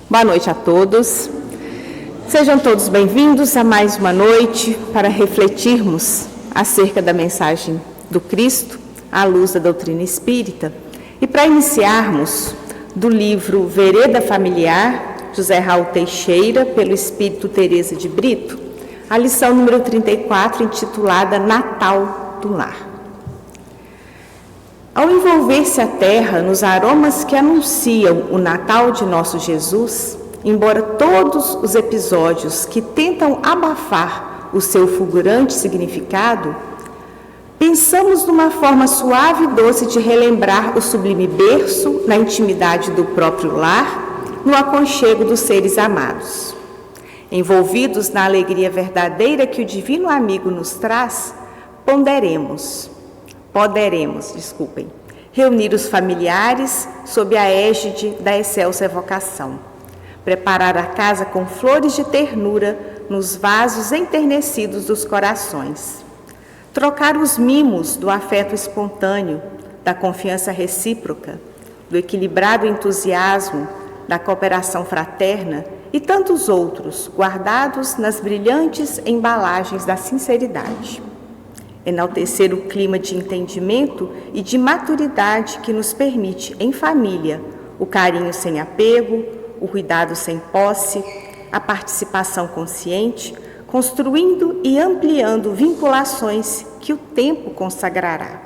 Boa noite a todos. Sejam todos bem-vindos a mais uma noite para refletirmos acerca da mensagem do Cristo à luz da doutrina espírita. E para iniciarmos do livro Vereda Familiar, José Raul Teixeira, pelo Espírito Teresa de Brito, a lição número 34, intitulada Natal do Lar. Ao envolver-se a terra nos aromas que anunciam o Natal de nosso Jesus, embora todos os episódios que tentam abafar o seu fulgurante significado, pensamos numa forma suave e doce de relembrar o sublime berço na intimidade do próprio lar, no aconchego dos seres amados. Envolvidos na alegria verdadeira que o Divino Amigo nos traz, poderemos, reunir os familiares sob a égide da excelsa evocação, preparar a casa com flores de ternura nos vasos enternecidos dos corações, trocar os mimos do afeto espontâneo, da confiança recíproca, do equilibrado entusiasmo, da cooperação fraterna e tantos outros guardados nas brilhantes embalagens da sinceridade. Enaltecer o clima de entendimento e de maturidade que nos permite, em família, o carinho sem apego, o cuidado sem posse, a participação consciente, construindo e ampliando vinculações que o tempo consagrará.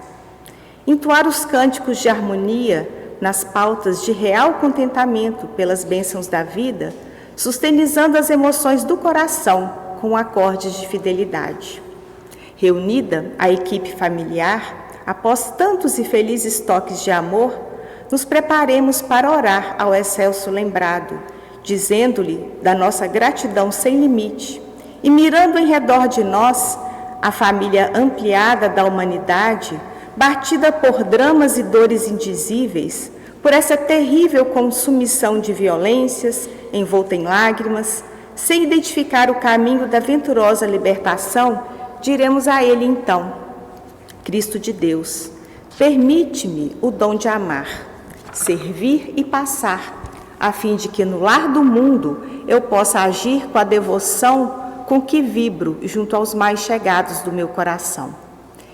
Entoar os cânticos de harmonia nas pautas de real contentamento pelas bênçãos da vida, sustenizando as emoções do coração com acordes de fidelidade. Reunida a equipe familiar, após tantos e felizes toques de amor, nos preparemos para orar ao excelso lembrado, dizendo-lhe da nossa gratidão sem limite e mirando em redor de nós a família ampliada da humanidade, batida por dramas e dores indizíveis, por essa terrível consumição de violências, envolta em lágrimas, sem identificar o caminho da venturosa libertação, diremos a ele então: Cristo de Deus, permite-me o dom de amar, servir e passar, a fim de que no lar do mundo eu possa agir com a devoção com que vibro junto aos mais chegados do meu coração.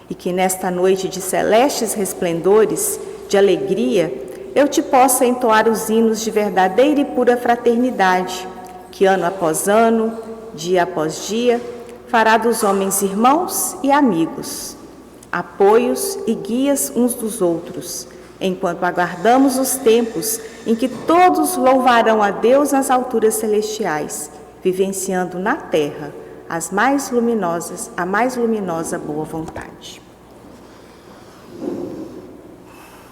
E que nesta noite de celestes resplendores, de alegria, eu te possa entoar os hinos de verdadeira e pura fraternidade, que ano após ano, dia após dia, fará dos homens irmãos e amigos, apoios e guias uns dos outros, enquanto aguardamos os tempos em que todos louvarão a Deus nas alturas celestiais, vivenciando na terra a mais luminosa boa vontade.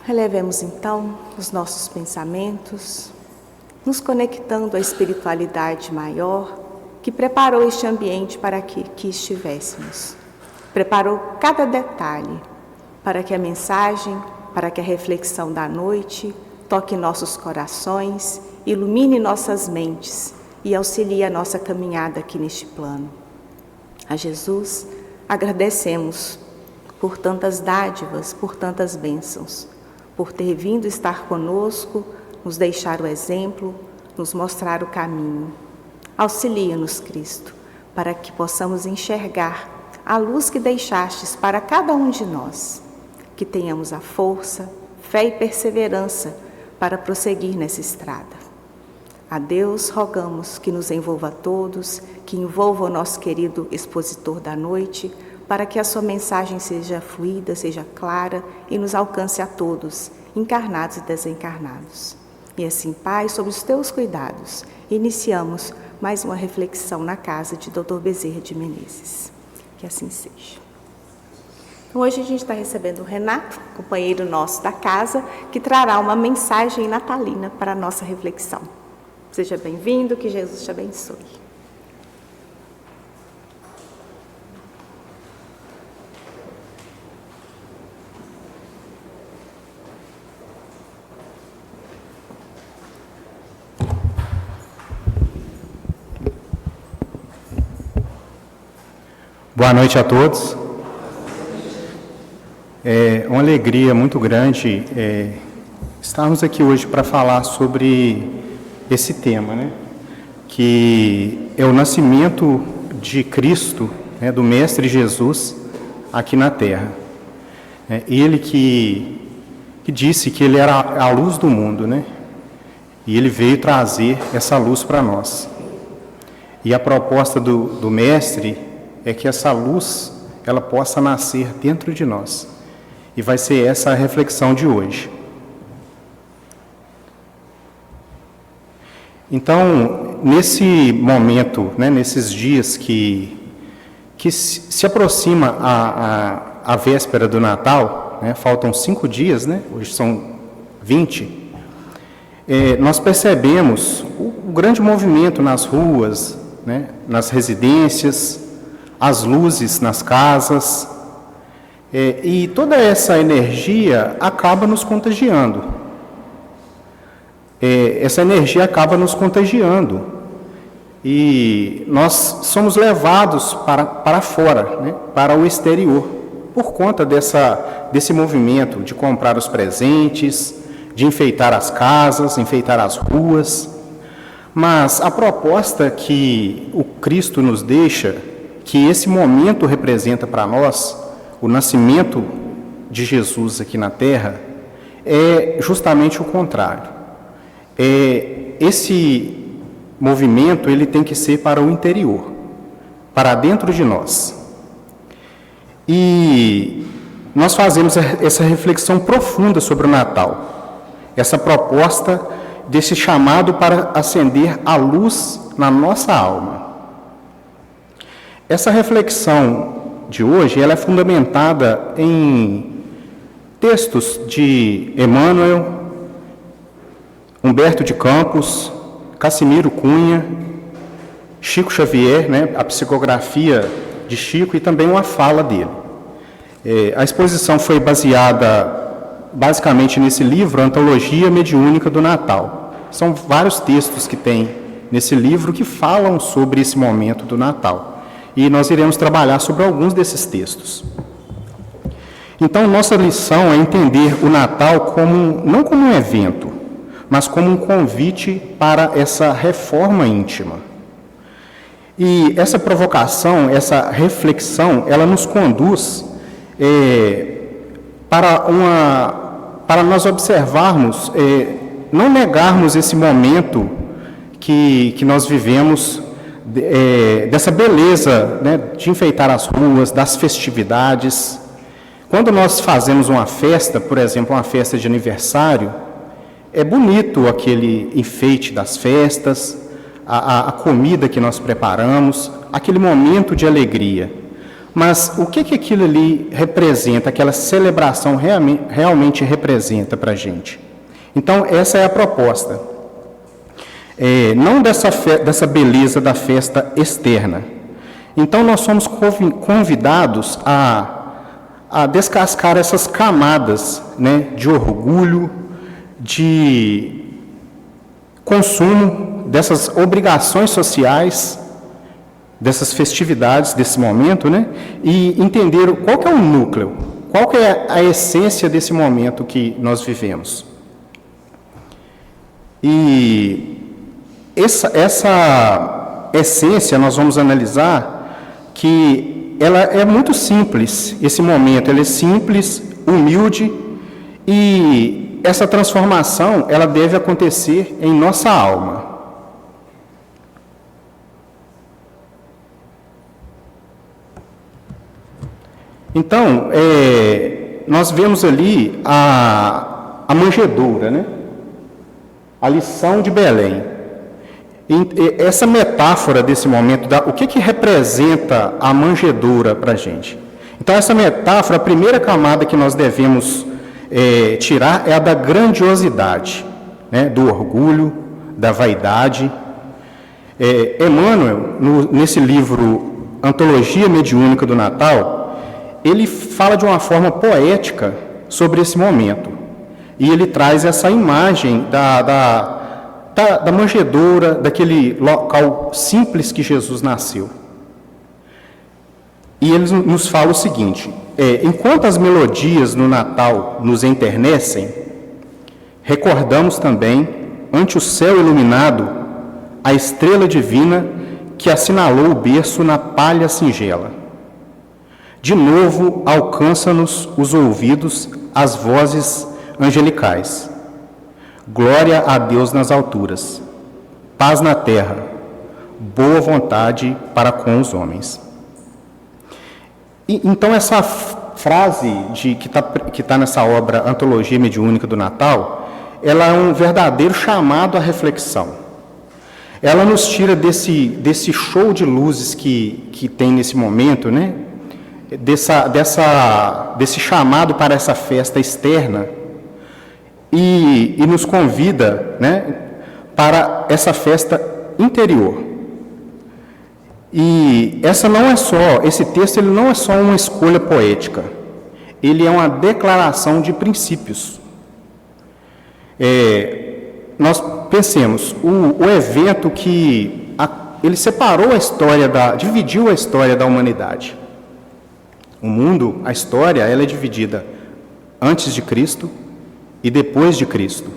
Relevemos então os nossos pensamentos, nos conectando à espiritualidade maior, que preparou este ambiente para que estivéssemos. Preparou cada detalhe para que a mensagem, para que a reflexão da noite toque nossos corações, ilumine nossas mentes e auxilie a nossa caminhada aqui neste plano. A Jesus agradecemos por tantas dádivas, por tantas bênçãos, por ter vindo estar conosco, nos deixar o exemplo, nos mostrar o caminho. Auxilia-nos, Cristo, para que possamos enxergar a luz que deixastes para cada um de nós, que tenhamos a força, fé e perseverança para prosseguir nessa estrada. A Deus rogamos que nos envolva a todos, que envolva o nosso querido expositor da noite, para que a sua mensagem seja fluida, seja clara e nos alcance a todos, encarnados e desencarnados. E assim, Pai, sob os teus cuidados, iniciamos mais uma reflexão na casa de Dr. Bezerra de Menezes. Que assim seja. Então, hoje a gente está recebendo o Renato, companheiro nosso da casa, que trará uma mensagem natalina para a nossa reflexão. Seja bem-vindo, que Jesus te abençoe. Boa noite a todos. É uma alegria muito grande estarmos aqui hoje para falar sobre esse tema, né? Que é o nascimento de Cristo, né, do Mestre Jesus, aqui na Terra. Ele que disse que ele era a luz do mundo, né? E ele veio trazer essa luz para nós. E a proposta do Mestre é que essa luz, ela possa nascer dentro de nós. E vai ser essa a reflexão de hoje. Então, nesse momento, né, nesses dias que se aproxima a véspera do Natal, né, faltam 5 dias, né, hoje são 20, nós percebemos o grande movimento nas ruas, né, nas residências, as luzes nas casas, e toda essa energia acaba nos contagiando. Essa energia acaba nos contagiando e nós somos levados para fora, né, para o exterior, por conta desse movimento de comprar os presentes, de enfeitar as casas, enfeitar as ruas. Mas a proposta que o Cristo nos deixa, que esse momento representa para nós, o nascimento de Jesus aqui na Terra, é justamente o contrário. Esse movimento ele tem que ser para o interior, para dentro de nós. E nós fazemos essa reflexão profunda sobre o Natal, essa proposta desse chamado para acender a luz na nossa alma. Essa reflexão de hoje ela é fundamentada em textos de Emmanuel, Humberto de Campos, Cassimiro Cunha, Chico Xavier, né, a psicografia de Chico e também uma fala dele. A exposição foi baseada basicamente nesse livro, Antologia Mediúnica do Natal. São vários textos que tem nesse livro que falam sobre esse momento do Natal. E nós iremos trabalhar sobre alguns desses textos. Então, nossa lição é entender o Natal não como um evento, mas como um convite para essa reforma íntima. E essa provocação, essa reflexão, ela nos conduz para nós observarmos, não negarmos esse momento que nós vivemos, dessa beleza, né, de enfeitar as ruas, das festividades. Quando nós fazemos uma festa, por exemplo, uma festa de aniversário, é bonito aquele enfeite das festas, a comida que nós preparamos, aquele momento de alegria. Mas o que aquilo ali representa, aquela celebração realmente representa para a gente? Então, essa é a proposta. Não dessa beleza da festa externa. Então, nós somos convidados a descascar essas camadas, né, de orgulho, de consumo, dessas obrigações sociais, dessas festividades, desse momento, né? E entender qual que é o núcleo, qual que é a essência desse momento que nós vivemos. E essa essência nós vamos analisar que ela é muito simples, esse momento, ele é simples, humilde, e essa transformação, ela deve acontecer em nossa alma. Então, nós vemos ali a manjedoura, né? A lição de Belém. E essa metáfora desse momento, o que representa a manjedoura para a gente? Então, essa metáfora, a primeira camada que nós devemos tirar é a da grandiosidade, né? Do orgulho, da vaidade. Emmanuel, nesse livro Antologia Mediúnica do Natal, ele fala de uma forma poética sobre esse momento. E ele traz essa imagem da manjedoura, daquele local simples que Jesus nasceu. E ele nos fala o seguinte: enquanto as melodias no Natal nos enternecem, recordamos também ante o céu iluminado, a estrela divina que assinalou o berço na palha singela. De novo alcança-nos os ouvidos as vozes angelicais. Glória a Deus nas alturas, paz na terra, boa vontade para com os homens. Então essa frase que está nessa obra Antologia Mediúnica do Natal, ela é um verdadeiro chamado à reflexão. Ela nos tira desse show de luzes que tem nesse momento, né? Desse chamado para essa festa externa e nos convida, né, para essa festa interior. E esse texto ele não é só uma escolha poética, ele é uma declaração de princípios. Nós pensemos, o evento que ele separou a história, dividiu a história da humanidade. O mundo, a história, ela é dividida antes de Cristo e depois de Cristo.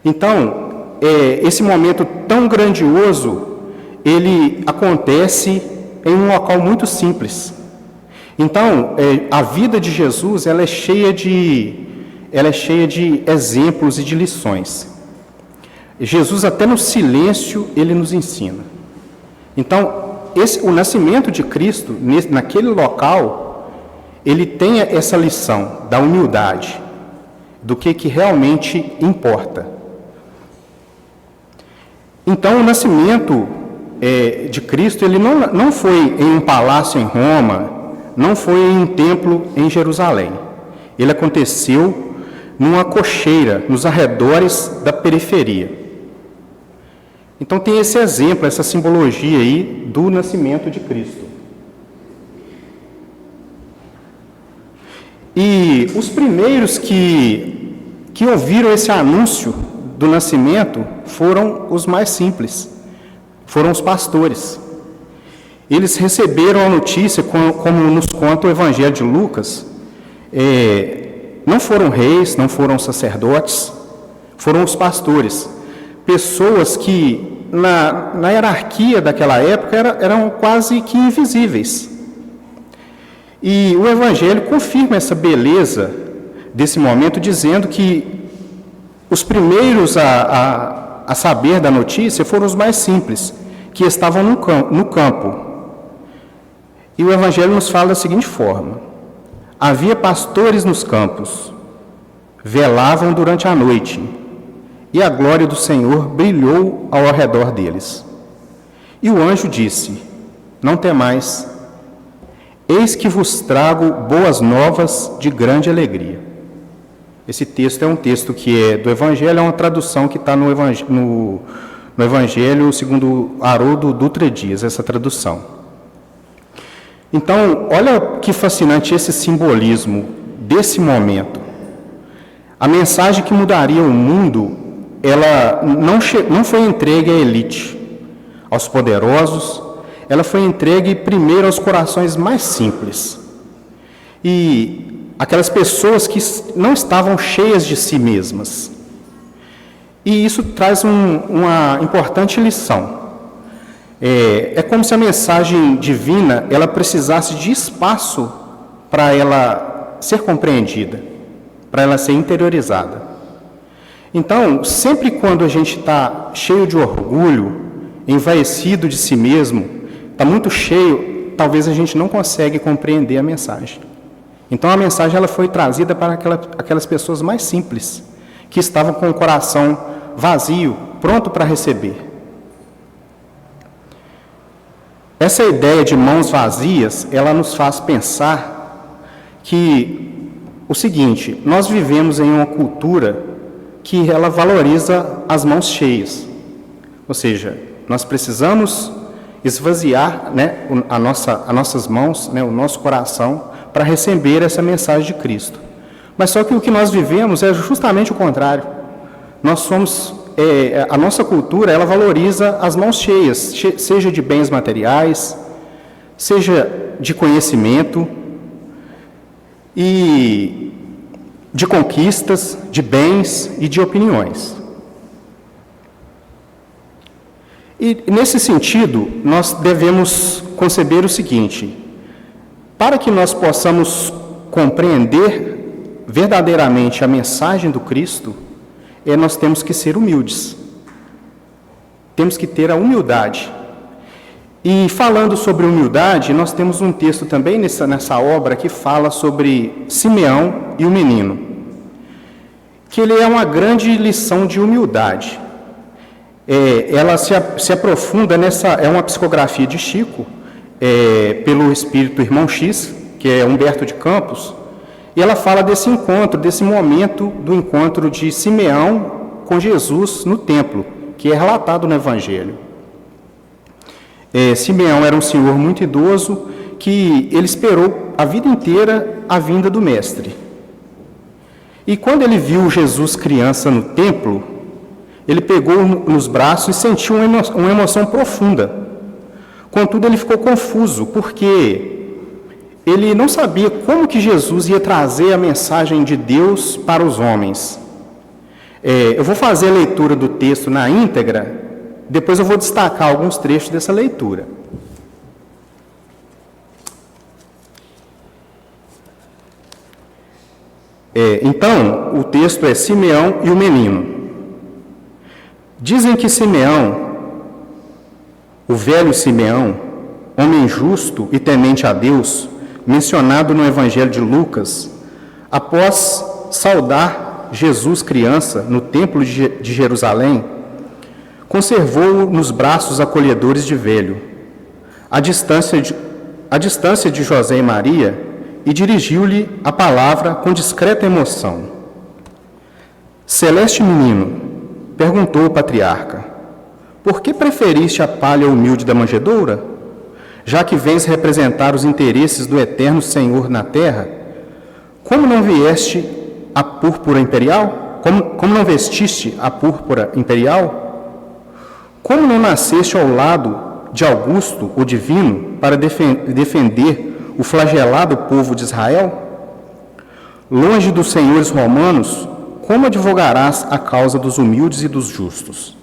Então, esse momento tão grandioso, ele acontece em um local muito simples. Então, a vida de Jesus, ela é cheia de exemplos e de lições. Jesus, até no silêncio, ele nos ensina. Então, o nascimento de Cristo, naquele local, ele tem essa lição da humildade, do que realmente importa. Então, o nascimento de Cristo, ele não foi em um palácio em Roma, não foi em um templo em Jerusalém. Ele aconteceu numa cocheira, nos arredores da periferia. Então tem esse exemplo, essa simbologia aí do nascimento de Cristo. E os primeiros que ouviram esse anúncio do nascimento foram os mais simples, foram os pastores. Eles receberam a notícia, como nos conta o Evangelho de Lucas, não foram reis, não foram sacerdotes, foram os pastores. Pessoas que, na hierarquia daquela época, eram quase que invisíveis. E o Evangelho confirma essa beleza desse momento, dizendo que os primeiros a saber da notícia foram os mais simples, que estavam no campo. E o Evangelho nos fala da seguinte forma: havia pastores nos campos, velavam durante a noite, e a glória do Senhor brilhou ao redor deles. E o anjo disse: não temais, eis que vos trago boas novas de grande alegria. Esse texto é um texto que é do Evangelho, é uma tradução que está no Evangelho segundo Haroldo Dutra Dias, essa tradução. Então, olha que fascinante esse simbolismo desse momento. A mensagem que mudaria o mundo, ela não foi entregue à elite, aos poderosos, ela foi entregue primeiro aos corações mais simples. E aquelas pessoas que não estavam cheias de si mesmas. E isso traz uma importante lição. É como se a mensagem divina, ela precisasse de espaço para ela ser compreendida, para ela ser interiorizada. Então, sempre quando a gente está cheio de orgulho, envaecido de si mesmo, está muito cheio, talvez a gente não consegue compreender a mensagem. Então, a mensagem ela foi trazida para aquelas pessoas mais simples, que estavam com o coração vazio, pronto para receber. Essa ideia de mãos vazias, ela nos faz pensar que o seguinte: nós vivemos em uma cultura que ela valoriza as mãos cheias. Ou seja, nós precisamos esvaziar, né, as nossas mãos, né, o nosso coração, para receber essa mensagem de Cristo. Mas só que o que nós vivemos é justamente o contrário. Nós somos, a nossa cultura, ela valoriza as mãos cheias, seja de bens materiais, seja de conhecimento, e de conquistas, de bens e de opiniões. E, nesse sentido, nós devemos conceber o seguinte: para que nós possamos compreender verdadeiramente a mensagem do Cristo, nós temos que ser humildes. Temos que ter a humildade. E falando sobre humildade, nós temos um texto também nessa obra que fala sobre Simeão e o menino, que ele é uma grande lição de humildade. Ela se aprofunda é uma psicografia de Chico, pelo espírito Irmão X, que é Humberto de Campos, e ela fala desse encontro, desse momento do encontro de Simeão com Jesus no templo, que é relatado no Evangelho. Simeão era um senhor muito idoso, que ele esperou a vida inteira a vinda do Mestre. E quando ele viu Jesus criança no templo, ele pegou nos braços e sentiu uma emoção profunda. Contudo, ele ficou confuso, porque ele não sabia como que Jesus ia trazer a mensagem de Deus para os homens. Eu vou fazer a leitura do texto na íntegra, depois eu vou destacar alguns trechos dessa leitura. Então, o texto é Simeão e o menino. Dizem que Simeão, o velho Simeão, homem justo e temente a Deus, mencionado no Evangelho de Lucas, após saudar Jesus criança no templo de Jerusalém, conservou-o nos braços acolhedores de velho, à distância de José e Maria, e dirigiu-lhe a palavra com discreta emoção. Celeste menino, perguntou o patriarca, por que preferiste a palha humilde da manjedoura? Já que vens representar os interesses do eterno Senhor na terra, como não vieste a púrpura imperial? Como não vestiste a púrpura imperial? Como não nasceste ao lado de Augusto, o divino, para defender o flagelado povo de Israel? Longe dos senhores romanos, como advogarás a causa dos humildes e dos justos?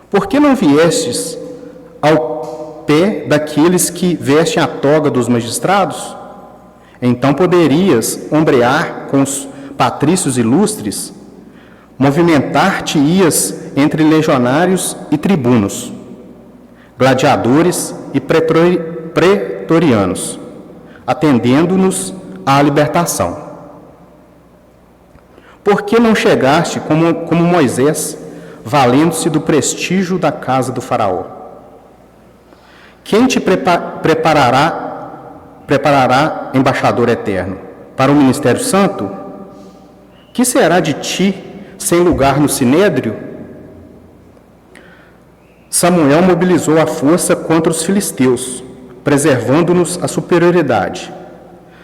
Por que não viestes ao pé daqueles que vestem a toga dos magistrados? Então poderias ombrear com os patrícios ilustres, movimentar-te-ias entre legionários e tribunos, gladiadores e pretorianos, atendendo-nos à libertação. Por que não chegaste como Moisés, valendo-se do prestígio da casa do faraó? Quem te preparará embaixador eterno para o ministério santo? Que será de ti sem lugar no sinédrio? Samuel mobilizou a força contra os filisteus, preservando-nos a superioridade.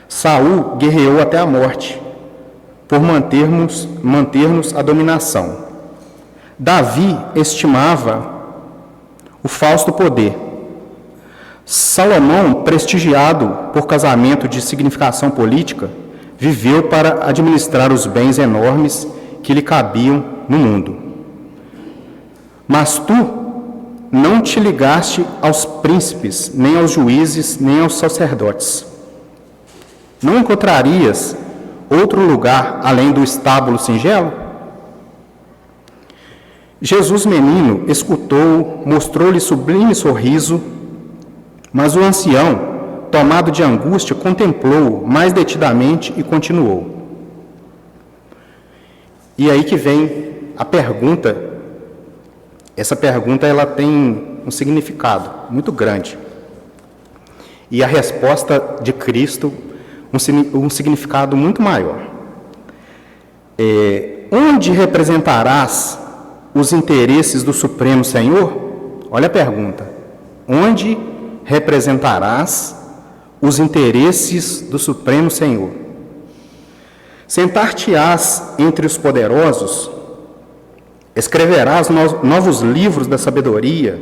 Saul guerreou até a morte, por manter-nos a dominação. Davi estimava o fausto poder. Salomão, prestigiado por casamento de significação política, viveu para administrar os bens enormes que lhe cabiam no mundo. Mas tu não te ligaste aos príncipes, nem aos juízes, nem aos sacerdotes. Não encontrarias outro lugar além do estábulo singelo? Jesus menino escutou, mostrou-lhe sublime sorriso, mas o ancião, tomado de angústia, contemplou-o mais detidamente e continuou. E aí que vem a pergunta. Essa pergunta ela tem um significado muito grande. E a resposta de Cristo, um significado muito maior. Onde representarás os interesses do Supremo Senhor? Olha a pergunta. Onde representarás os interesses do Supremo Senhor? Sentar-te-ás entre os poderosos, escreverás novos livros da sabedoria,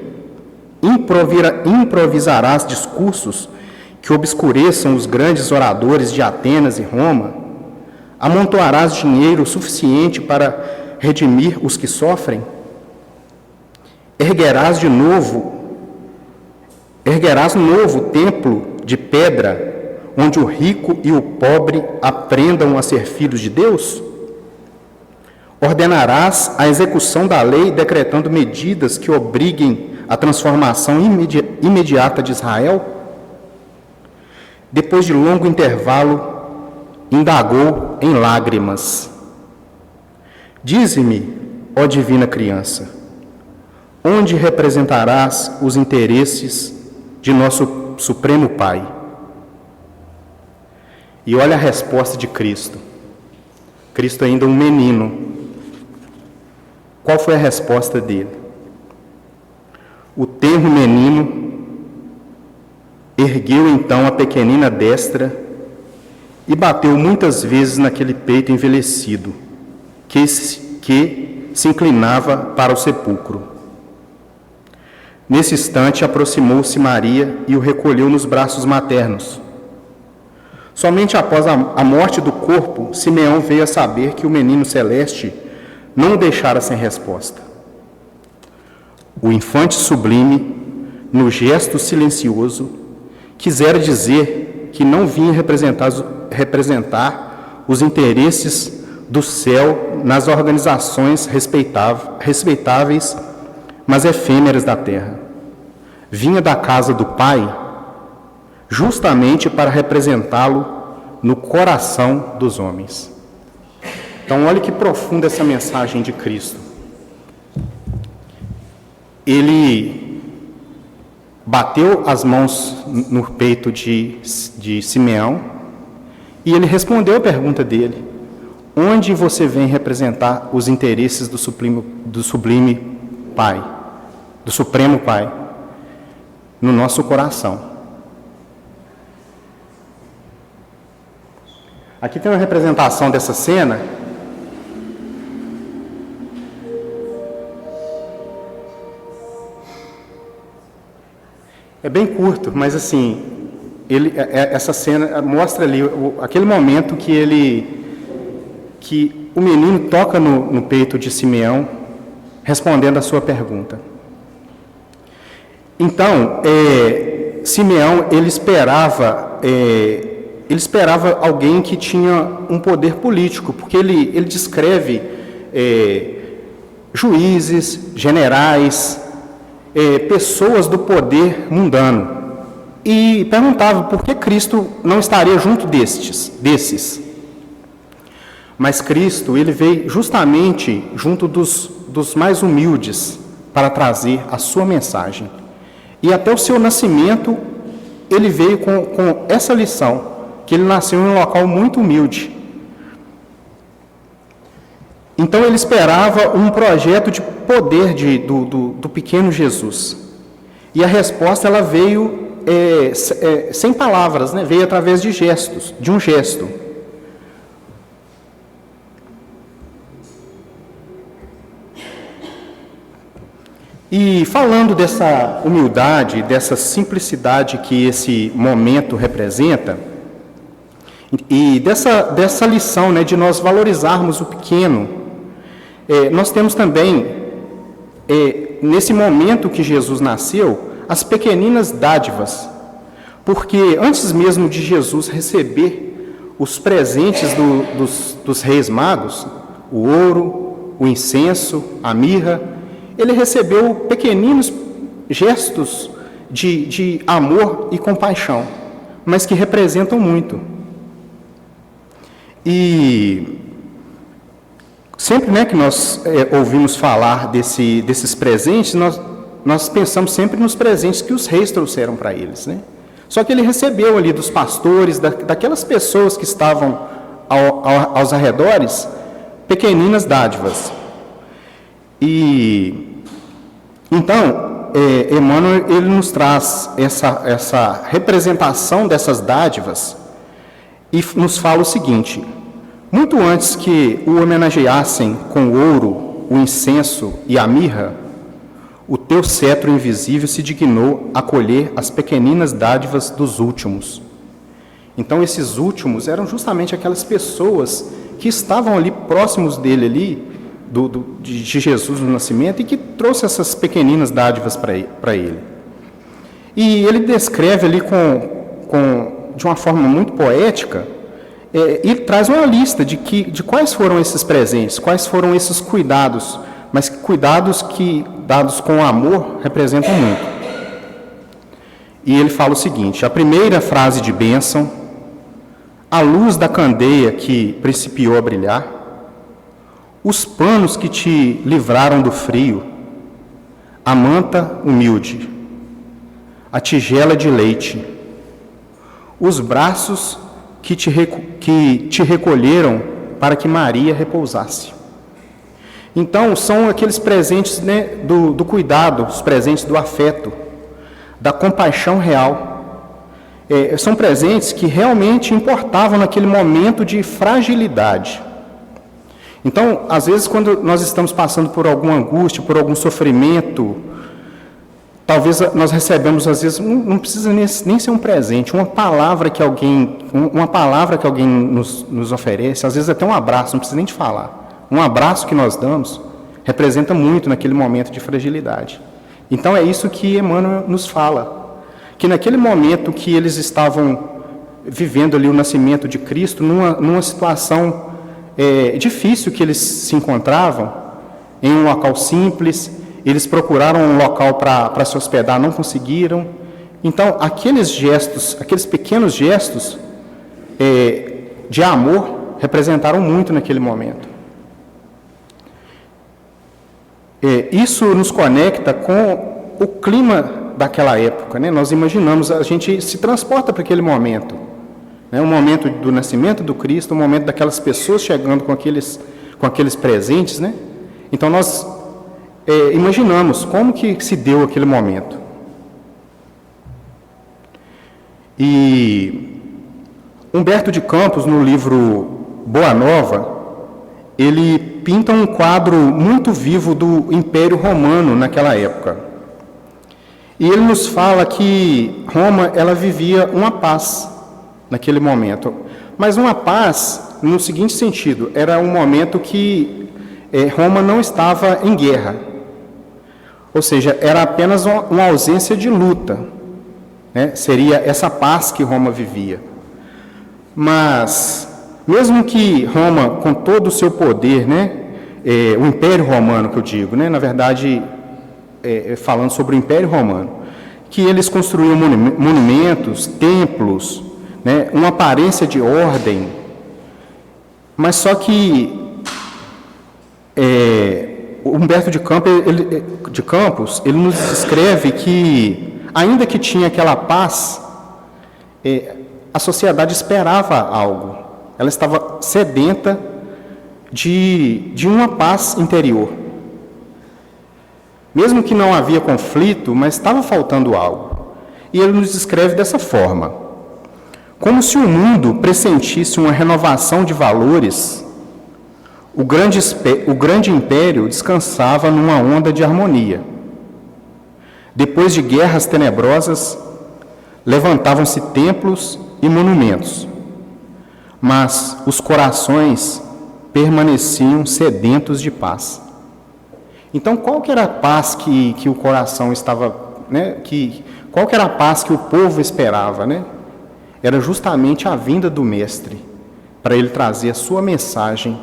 improvisarás discursos que obscureçam os grandes oradores de Atenas e Roma, amontoarás dinheiro suficiente para redimir os que sofrem. erguerás novo templo de pedra, onde o rico e o pobre aprendam a ser filhos de Deus? Ordenarás a execução da lei, decretando medidas que obriguem a transformação imediata de Israel? Depois de longo intervalo, indagou em lágrimas: Dize-me, ó divina criança, onde representarás os interesses de nosso Supremo Pai? E olha a resposta de Cristo. Cristo ainda um menino. Qual foi a resposta dele? O tenro menino ergueu então a pequenina destra e bateu muitas vezes naquele peito envelhecido, que se inclinava para o sepulcro. Nesse instante aproximou-se Maria e o recolheu nos braços maternos. Somente após a morte do corpo, Simeão veio a saber que o menino celeste não o deixara sem resposta. O infante sublime, no gesto silencioso, quisera dizer que não vinha representar os interesses do céu nas organizações respeitáveis, mas efêmeras da terra. Vinha da casa do Pai justamente para representá-lo no coração dos homens. Então, olha que profunda essa mensagem de Cristo. Ele bateu as mãos no peito de Simeão e ele respondeu a pergunta dele: onde você vem representar os interesses do sublime Pai, do Supremo Pai? No nosso coração. Aqui tem uma representação dessa cena. É bem curto, mas assim, essa cena mostra ali aquele momento que o menino toca no peito de Simeão, respondendo a sua pergunta. Então, Simeão, ele esperava alguém que tinha um poder político, porque ele descreve juízes, generais, pessoas do poder mundano, e perguntava por que Cristo não estaria junto desses. Mas Cristo, ele veio justamente junto dos mais humildes para trazer a sua mensagem. E até o seu nascimento, ele veio com essa lição, que ele nasceu em um local muito humilde. Então ele esperava um projeto de poder do pequeno Jesus. E a resposta ela veio sem palavras, né? Veio através de gestos, de um gesto. E falando dessa humildade, dessa simplicidade que esse momento representa, e dessa lição, né, de nós valorizarmos o pequeno, nós temos também, nesse momento que Jesus nasceu, as pequeninas dádivas, porque antes mesmo de Jesus receber os presentes dos reis magos, o ouro, o incenso, a mirra, ele recebeu pequeninos gestos de amor e compaixão, mas que representam muito. E sempre, né, que nós ouvimos falar desses presentes, nós pensamos sempre nos presentes que os reis trouxeram para eles, né? Só que ele recebeu ali dos pastores, daquelas pessoas que estavam aos arredores, pequeninas dádivas. E então, Emmanuel, ele nos traz essa representação dessas dádivas e nos fala o seguinte: muito antes que o homenageassem com o ouro, o incenso e a mirra, o teu cetro invisível se dignou a colher as pequeninas dádivas dos últimos. Então, esses últimos eram justamente aquelas pessoas que estavam ali próximos dele, ali, de Jesus no nascimento e que trouxe essas pequeninas dádivas para ele. E ele descreve ali de uma forma muito poética, e traz uma lista de quais foram esses presentes, quais foram esses cuidados, mas cuidados que, dados com amor, representam muito. E ele fala o seguinte: a primeira frase de bênção, a luz da candeia que principiou a brilhar, os panos que te livraram do frio, a manta humilde, a tigela de leite, os braços que te recolheram para que Maria repousasse. Então, são aqueles presentes, né, do cuidado, os presentes do afeto, da compaixão real. São presentes que realmente importavam naquele momento de fragilidade. Então, às vezes, quando nós estamos passando por alguma angústia, por algum sofrimento, talvez nós recebemos, às vezes, não precisa nem ser um presente, uma palavra que alguém nos oferece, às vezes até um abraço, não precisa nem de falar. Um abraço que nós damos representa muito naquele momento de fragilidade. Então, é isso que Emmanuel nos fala, que naquele momento que eles estavam vivendo ali o nascimento de Cristo, numa situação difícil que eles se encontravam, em um local simples, eles procuraram um local para se hospedar, não conseguiram. Então, aqueles gestos, aqueles pequenos gestos de amor representaram muito naquele momento. Isso nos conecta com o clima daquela época, né? Nós imaginamos, a gente se transporta para aquele momento, né? O momento do nascimento do Cristo, o momento daquelas pessoas chegando com aqueles presentes, né? Então nós imaginamos como que se deu aquele momento. E Humberto de Campos, no livro Boa Nova, ele pinta um quadro muito vivo do Império Romano naquela época. E ele nos fala que Roma, ela vivia uma paz naquele momento. Mas uma paz no seguinte sentido: era um momento que Roma não estava em guerra. Ou seja, era apenas uma ausência de luta, né? Seria essa paz que Roma vivia. Mas mesmo que Roma, com todo o seu poder, né, o Império Romano que eu digo, né, na verdade, falando sobre o Império Romano, que eles construíam monumentos, templos, né, uma aparência de ordem, mas só que Humberto de Campos, ele nos descreve que, ainda que tinha aquela paz, a sociedade esperava algo. Ela estava sedenta de uma paz interior. Mesmo que não havia conflito, mas estava faltando algo. E ele nos descreve dessa forma: como se o mundo pressentisse uma renovação de valores, o grande império descansava numa onda de harmonia. Depois de guerras tenebrosas, levantavam-se templos e monumentos, mas os corações permaneciam sedentos de paz. Então, qual que era a paz que o coração estava, né, qual que era a paz que o povo esperava, né? Era justamente a vinda do Mestre, para ele trazer a sua mensagem,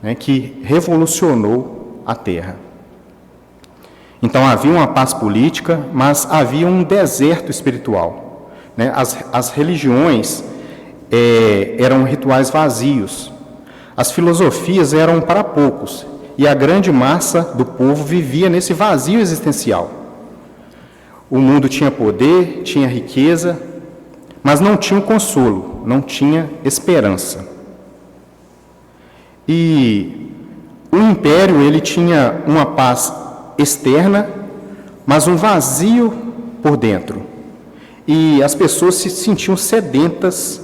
né, que revolucionou a terra. Então, havia uma paz política, mas havia um deserto espiritual, né? As religiões eram rituais vazios. As filosofias eram para poucos, e a grande massa do povo vivia nesse vazio existencial. O mundo tinha poder, tinha riqueza, mas não tinha consolo, não tinha esperança. E o império, ele tinha uma paz externa, mas um vazio por dentro. E as pessoas se sentiam sedentas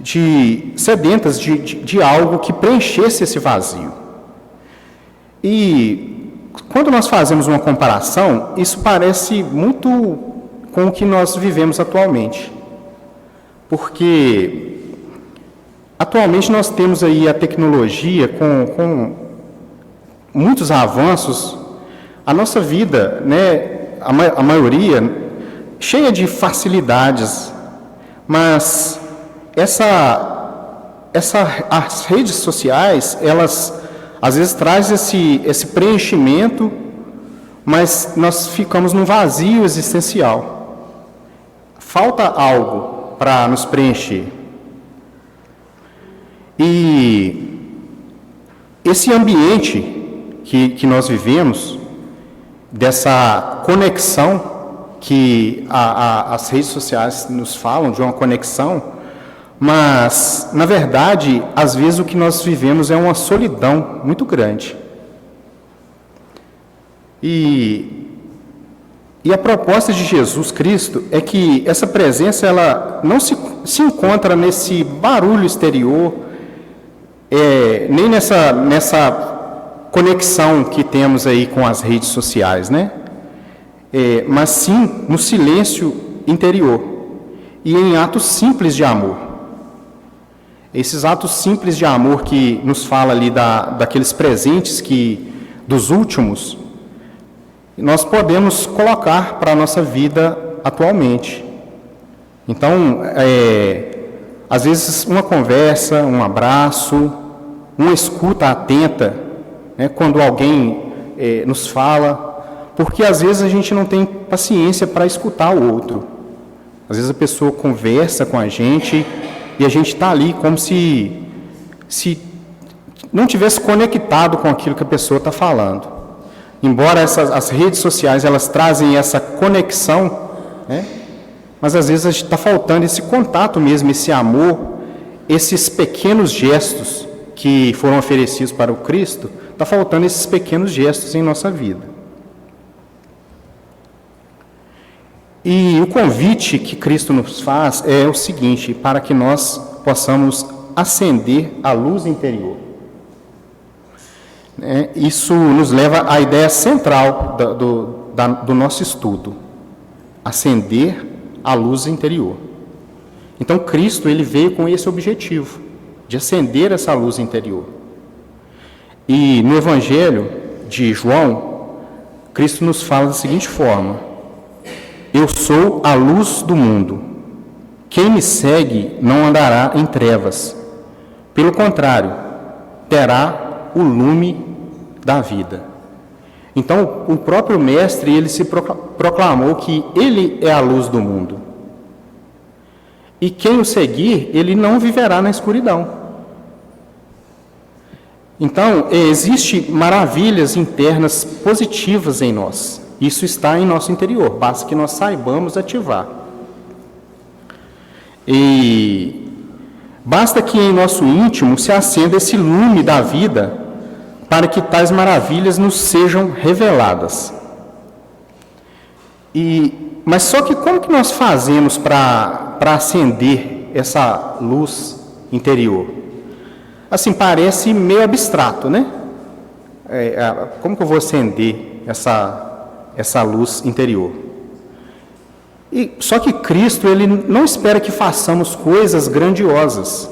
de algo que preenchesse esse vazio. E quando nós fazemos uma comparação, isso parece muito com o que nós vivemos atualmente. Porque atualmente nós temos aí a tecnologia com muitos avanços, a nossa vida, né, a maioria, cheia de facilidades, mas as redes sociais, elas às vezes trazem esse preenchimento, mas nós ficamos num vazio existencial. Falta algo para nos preencher. E esse ambiente que nós vivemos, dessa conexão que as redes sociais nos falam, de uma conexão, mas, na verdade, às vezes o que nós vivemos é uma solidão muito grande. E a proposta de Jesus Cristo é que essa presença, ela não se encontra nesse barulho exterior, nem nessa conexão que temos aí com as redes sociais, né? Mas sim no silêncio interior e em atos simples de amor. Esses atos simples de amor que nos fala ali daqueles presentes dos últimos, nós podemos colocar para a nossa vida atualmente. Então, às vezes uma conversa, um abraço, uma escuta atenta, né, quando alguém nos fala, porque às vezes a gente não tem paciência para escutar o outro. Às vezes a pessoa conversa com a gente e a gente está ali como se não tivesse conectado com aquilo que a pessoa está falando. Embora as redes sociais, elas trazem essa conexão, né, mas às vezes está faltando esse contato mesmo, esse amor, esses pequenos gestos que foram oferecidos para o Cristo, está faltando esses pequenos gestos em nossa vida. E o convite que Cristo nos faz é o seguinte, para que nós possamos acender a luz interior. Isso nos leva à ideia central do nosso estudo, acender a luz interior. Então, Cristo, ele veio com esse objetivo, de acender essa luz interior. E no Evangelho de João, Cristo nos fala da seguinte forma: eu sou a luz do mundo. Quem me segue não andará em trevas. Pelo contrário, terá o lume da vida. Então, o próprio Mestre, ele se proclamou que ele é a luz do mundo. E quem o seguir, ele não viverá na escuridão. Então, existem maravilhas internas positivas em nós. Isso está em nosso interior, basta que nós saibamos ativar. E basta que em nosso íntimo se acenda esse lume da vida para que tais maravilhas nos sejam reveladas. Mas só que como que nós fazemos para acender essa luz interior? Assim, parece meio abstrato, né? Como que eu vou acender essa luz interior? Só que Cristo, ele não espera que façamos coisas grandiosas.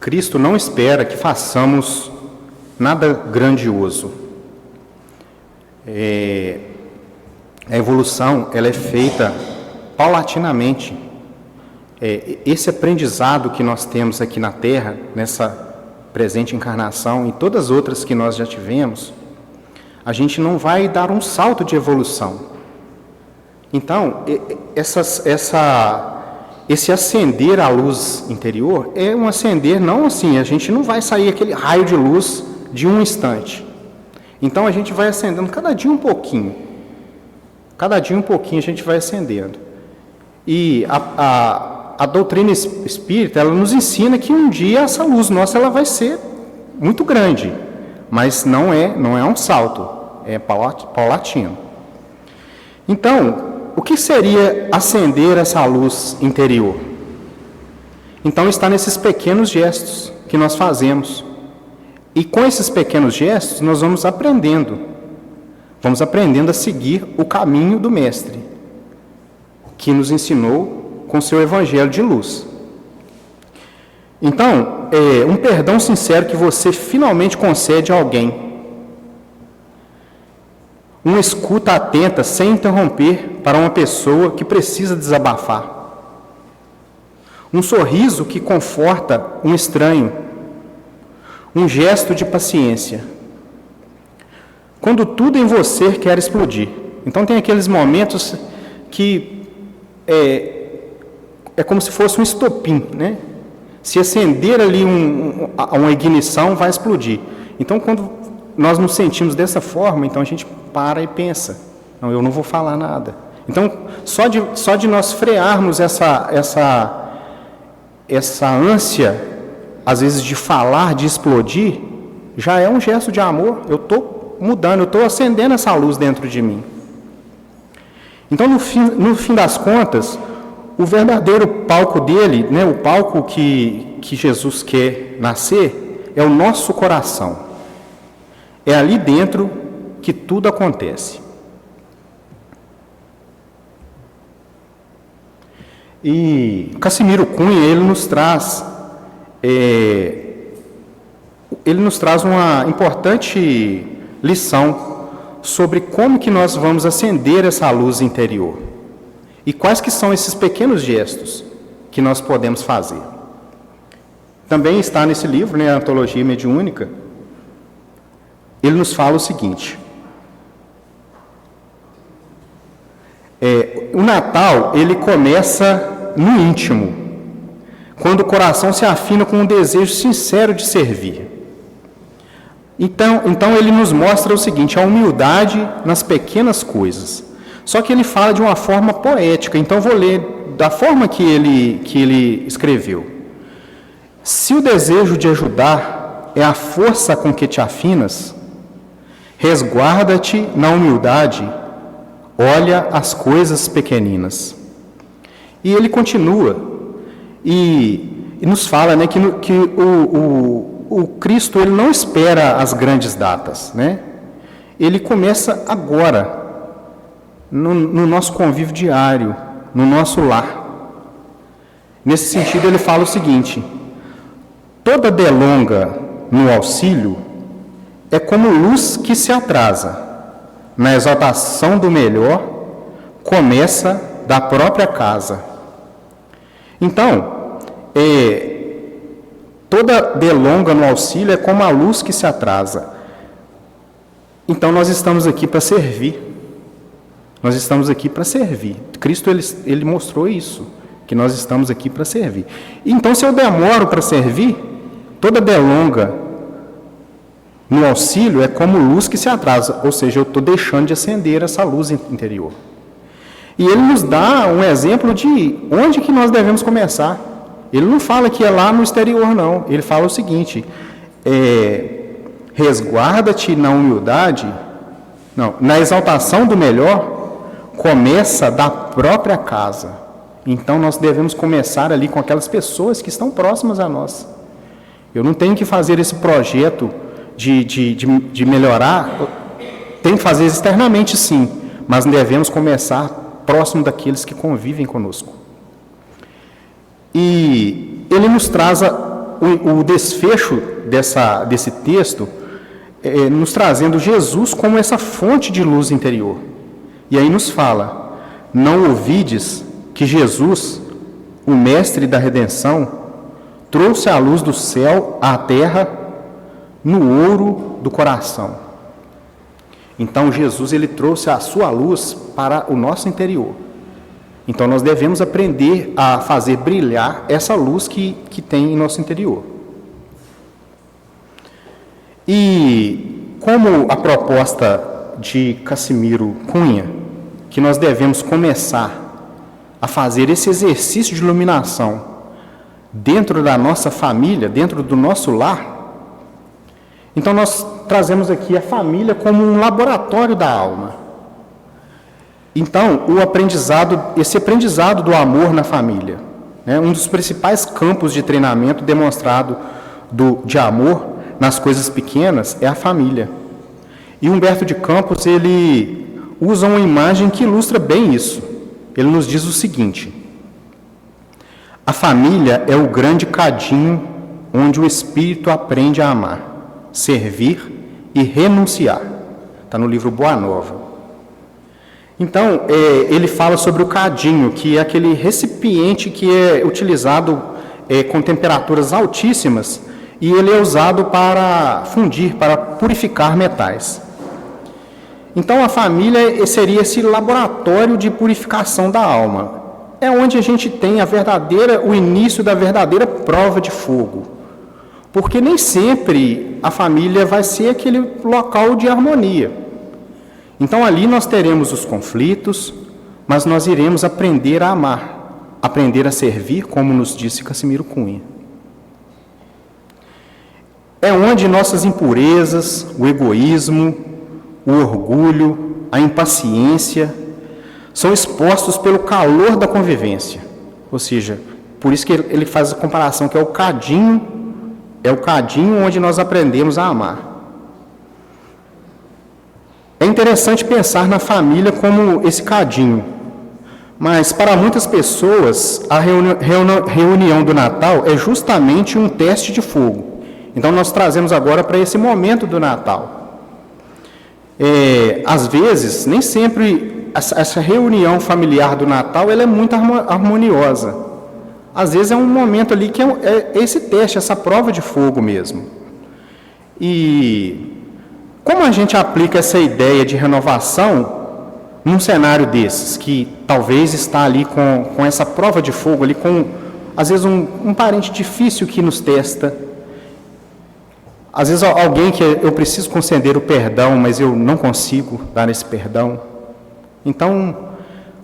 Cristo não espera que façamos nada grandioso. A evolução, ela é feita paulatinamente. Esse aprendizado que nós temos aqui na Terra, nessa presente encarnação e todas as outras que nós já tivemos, a gente não vai dar um salto de evolução. Então, esse acender a luz interior é um acender, não assim, a gente não vai sair aquele raio de luz de um instante. Então a gente vai acendendo cada dia um pouquinho. Cada dia um pouquinho a gente vai acendendo. E a doutrina espírita, ela nos ensina que um dia essa luz nossa ela vai ser muito grande, mas não é um salto, é paulatino. Então, o que seria acender essa luz interior? Então está nesses pequenos gestos que nós fazemos. E com esses pequenos gestos nós vamos aprendendo a seguir o caminho do Mestre, que nos ensinou com seu Evangelho de luz. Então, um perdão sincero que você finalmente concede a alguém. Uma escuta atenta, sem interromper, para uma pessoa que precisa desabafar. Um sorriso que conforta um estranho. Um gesto de paciência. Quando tudo em você quer explodir. Então tem aqueles momentos que é como se fosse um estopim, né? Se acender ali uma ignição, vai explodir. Então, quando nós nos sentimos dessa forma, então a gente para e pensa, não, eu não vou falar nada. Então, só de nós frearmos essa ânsia, às vezes, de falar, de explodir, já é um gesto de amor. Eu estou mudando, eu estou acendendo essa luz dentro de mim. Então, no fim das contas, o verdadeiro palco dele, né, o palco que Jesus quer nascer, é o nosso coração. É ali dentro que tudo acontece. E Cassimiro Cunha, ele nos traz uma importante lição sobre como que nós vamos acender essa luz interior. E quais que são esses pequenos gestos que nós podemos fazer. Também está nesse livro, né, a Antologia Mediúnica, ele nos fala o seguinte: o Natal, ele começa no íntimo, quando o coração se afina com um desejo sincero de servir. Então ele nos mostra o seguinte, a humildade nas pequenas coisas. Só que ele fala de uma forma poética, então vou ler da forma que ele escreveu. Se o desejo de ajudar é a força com que te afinas, resguarda-te na humildade, olha as coisas pequeninas. E ele continua, e nos fala, né, que o Cristo, ele não espera as grandes datas, né? Ele começa agora, no nosso convívio diário, no nosso lar. Nesse sentido, ele fala o seguinte: toda delonga no auxílio é como luz que se atrasa. Na exaltação do melhor, começa da própria casa. Então, toda delonga no auxílio é como a luz que se atrasa. Então, nós estamos aqui para servir. Nós estamos aqui para servir. Cristo, ele mostrou isso, que nós estamos aqui para servir. Então, se eu demoro para servir, toda delonga no auxílio é como luz que se atrasa, ou seja, eu estou deixando de acender essa luz interior. E ele nos dá um exemplo de onde que nós devemos começar. Ele não fala que é lá no exterior, não. Ele fala o seguinte, resguarda-te na humildade, não, na exaltação do melhor, começa da própria casa. Então, nós devemos começar ali com aquelas pessoas que estão próximas a nós. Eu não tenho que fazer esse projeto de melhorar, tem que fazer externamente, sim, mas devemos começar próximo daqueles que convivem conosco. E ele nos traz o desfecho desse texto, nos trazendo Jesus como essa fonte de luz interior. E aí nos fala: não ouvides que Jesus, o mestre da redenção, trouxe a luz do céu à terra no ouro do coração. Então Jesus, ele trouxe a sua luz para o nosso interior. Então nós devemos aprender a fazer brilhar essa luz que tem em nosso interior. E como a proposta de Cassimiro Cunha, que nós devemos começar a fazer esse exercício de iluminação dentro da nossa família, dentro do nosso lar, então nós trazemos aqui a família como um laboratório da alma. Então, esse aprendizado do amor na família, Um dos principais campos de treinamento demonstrado de amor nas coisas pequenas é a família. E Humberto de Campos, ele usa uma imagem que ilustra bem isso. Ele nos diz o seguinte: a família é o grande cadinho onde o espírito aprende a amar, servir e renunciar. Está no livro Boa Nova. Então, ele fala sobre o cadinho, que é aquele recipiente que é utilizado com temperaturas altíssimas, e ele é usado para fundir, para purificar metais. Então, a família seria esse laboratório de purificação da alma. É onde a gente tem o início da verdadeira prova de fogo. Porque nem sempre a família vai ser aquele local de harmonia. Então, ali nós teremos os conflitos, mas nós iremos aprender a amar, aprender a servir, como nos disse Cassimiro Cunha. É onde nossas impurezas, o egoísmo, o orgulho, a impaciência são expostos pelo calor da convivência. Ou seja, por isso que ele faz a comparação, que é o cadinho onde nós aprendemos a amar. É interessante pensar na família como esse cadinho, mas para muitas pessoas a reunião do Natal é justamente um teste de fogo. Então nós trazemos agora para esse momento do Natal. Às vezes, nem sempre essa reunião familiar do Natal ela é muito harmoniosa. Às vezes é um momento ali que é esse teste, essa prova de fogo mesmo. E como a gente aplica essa ideia de renovação num cenário desses, que talvez está ali com essa prova de fogo, ali com, às vezes, um parente difícil que nos testa, às vezes alguém que eu preciso conceder o perdão, mas eu não consigo dar esse perdão. Então,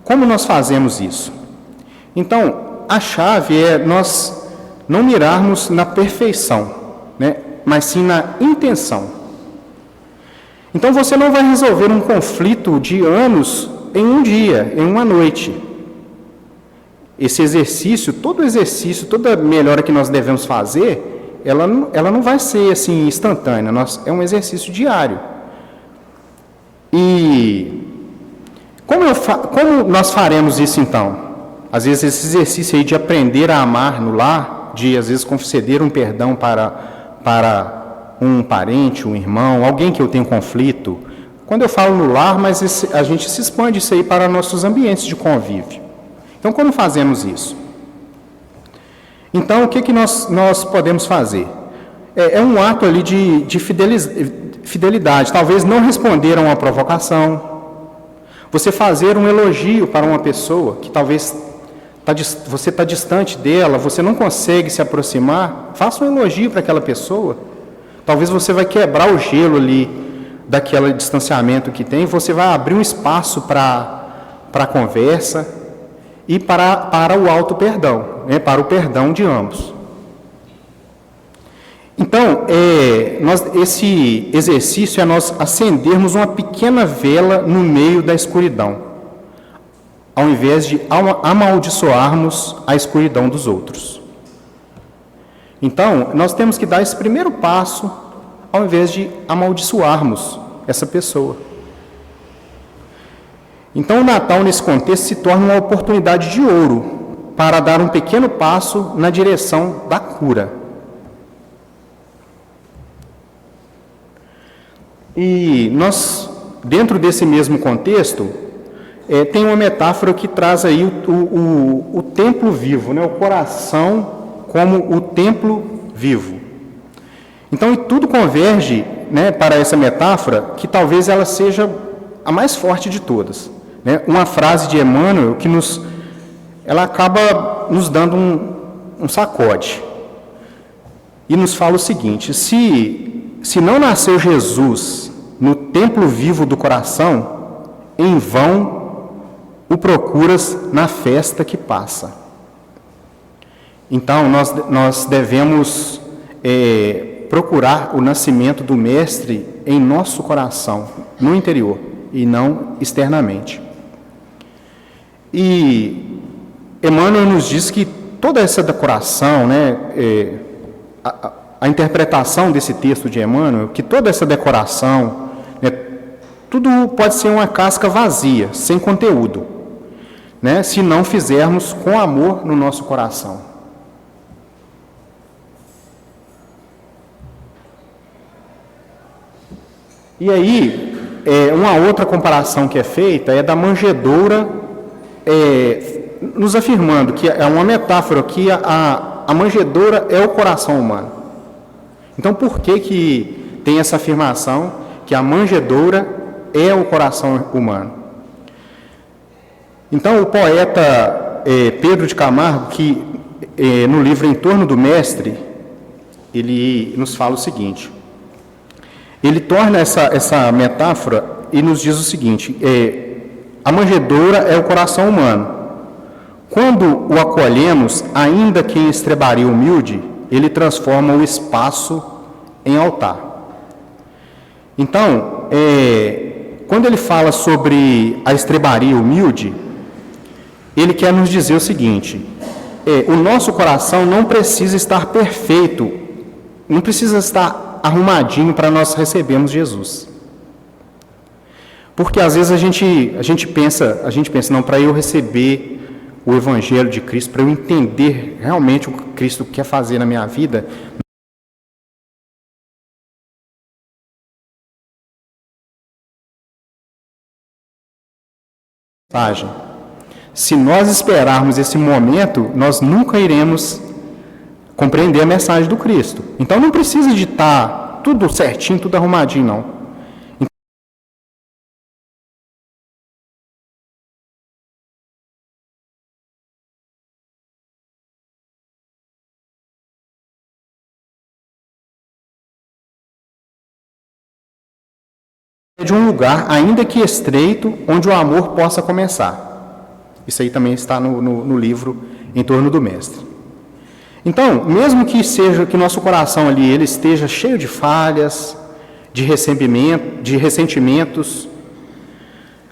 como nós fazemos isso? Então, a chave é nós não mirarmos na perfeição, mas sim na intenção. Então, você não vai resolver um conflito de anos em um dia, em uma noite. Esse exercício, toda melhora que nós devemos fazer, ela não vai ser assim instantânea, é um exercício diário. E como nós faremos isso então? Às vezes esse exercício aí de aprender a amar no lar, de às vezes conceder um perdão para um parente, um irmão, alguém que eu tenho conflito. Quando eu falo no lar, mas a gente se expande isso aí para nossos ambientes de convívio. Então, como fazemos isso? Então, o que nós podemos fazer? É um ato ali de fidelidade. Talvez não responder a uma provocação. Você fazer um elogio para uma pessoa que talvez você está distante dela, você não consegue se aproximar. Faça um elogio para aquela pessoa. Talvez você vai quebrar o gelo ali daquele distanciamento que tem. Você vai abrir um espaço para a conversa e para o auto-perdão, para o perdão de ambos. Então, esse exercício é nós acendermos uma pequena vela no meio da escuridão, ao invés de amaldiçoarmos a escuridão dos outros. Então, nós temos que dar esse primeiro passo, ao invés de amaldiçoarmos essa pessoa. Então, o Natal, nesse contexto, se torna uma oportunidade de ouro para dar um pequeno passo na direção da cura. E nós, dentro desse mesmo contexto, tem uma metáfora que traz aí o templo vivo, o coração como o templo vivo. Então, e tudo converge para essa metáfora, que talvez ela seja a mais forte de todas. Uma frase de Emmanuel que ela acaba nos dando um sacode. E nos fala o seguinte: se não nasceu Jesus no templo vivo do coração, em vão o procuras na festa que passa. Então, nós devemos procurar o nascimento do Mestre em nosso coração, no interior, e não externamente. E Emmanuel nos diz que toda essa decoração, né, a interpretação desse texto de Emmanuel, que toda essa decoração, né, tudo pode ser uma casca vazia, sem conteúdo, né, se não fizermos com amor no nosso coração. E aí, uma outra comparação que é feita é da manjedoura, nos afirmando que é uma metáfora que a manjedoura é o coração humano. Então, por que tem essa afirmação que a manjedoura é o coração humano? Então, o poeta Pedro de Camargo, que no livro Em Torno do Mestre, ele nos fala o seguinte: ele torna essa metáfora e nos diz o seguinte: a manjedoura é o coração humano. Quando o acolhemos, ainda que em estrebaria humilde, ele transforma o espaço em altar. Então, quando ele fala sobre a estrebaria humilde, ele quer nos dizer o seguinte: o nosso coração não precisa estar perfeito, não precisa estar arrumadinho para nós recebermos Jesus. Porque às vezes a gente pensa, não, para eu receber o Evangelho de Cristo, para eu entender realmente o que Cristo quer fazer na minha vida, se nós esperarmos esse momento, nós nunca iremos compreender a mensagem do Cristo. Então não precisa de estar tudo certinho, tudo arrumadinho, não. De um lugar, ainda que estreito, onde o amor possa começar. Isso aí também está no livro Em Torno do Mestre. Então, mesmo que seja que nosso coração ali ele esteja cheio de falhas, de ressentimentos,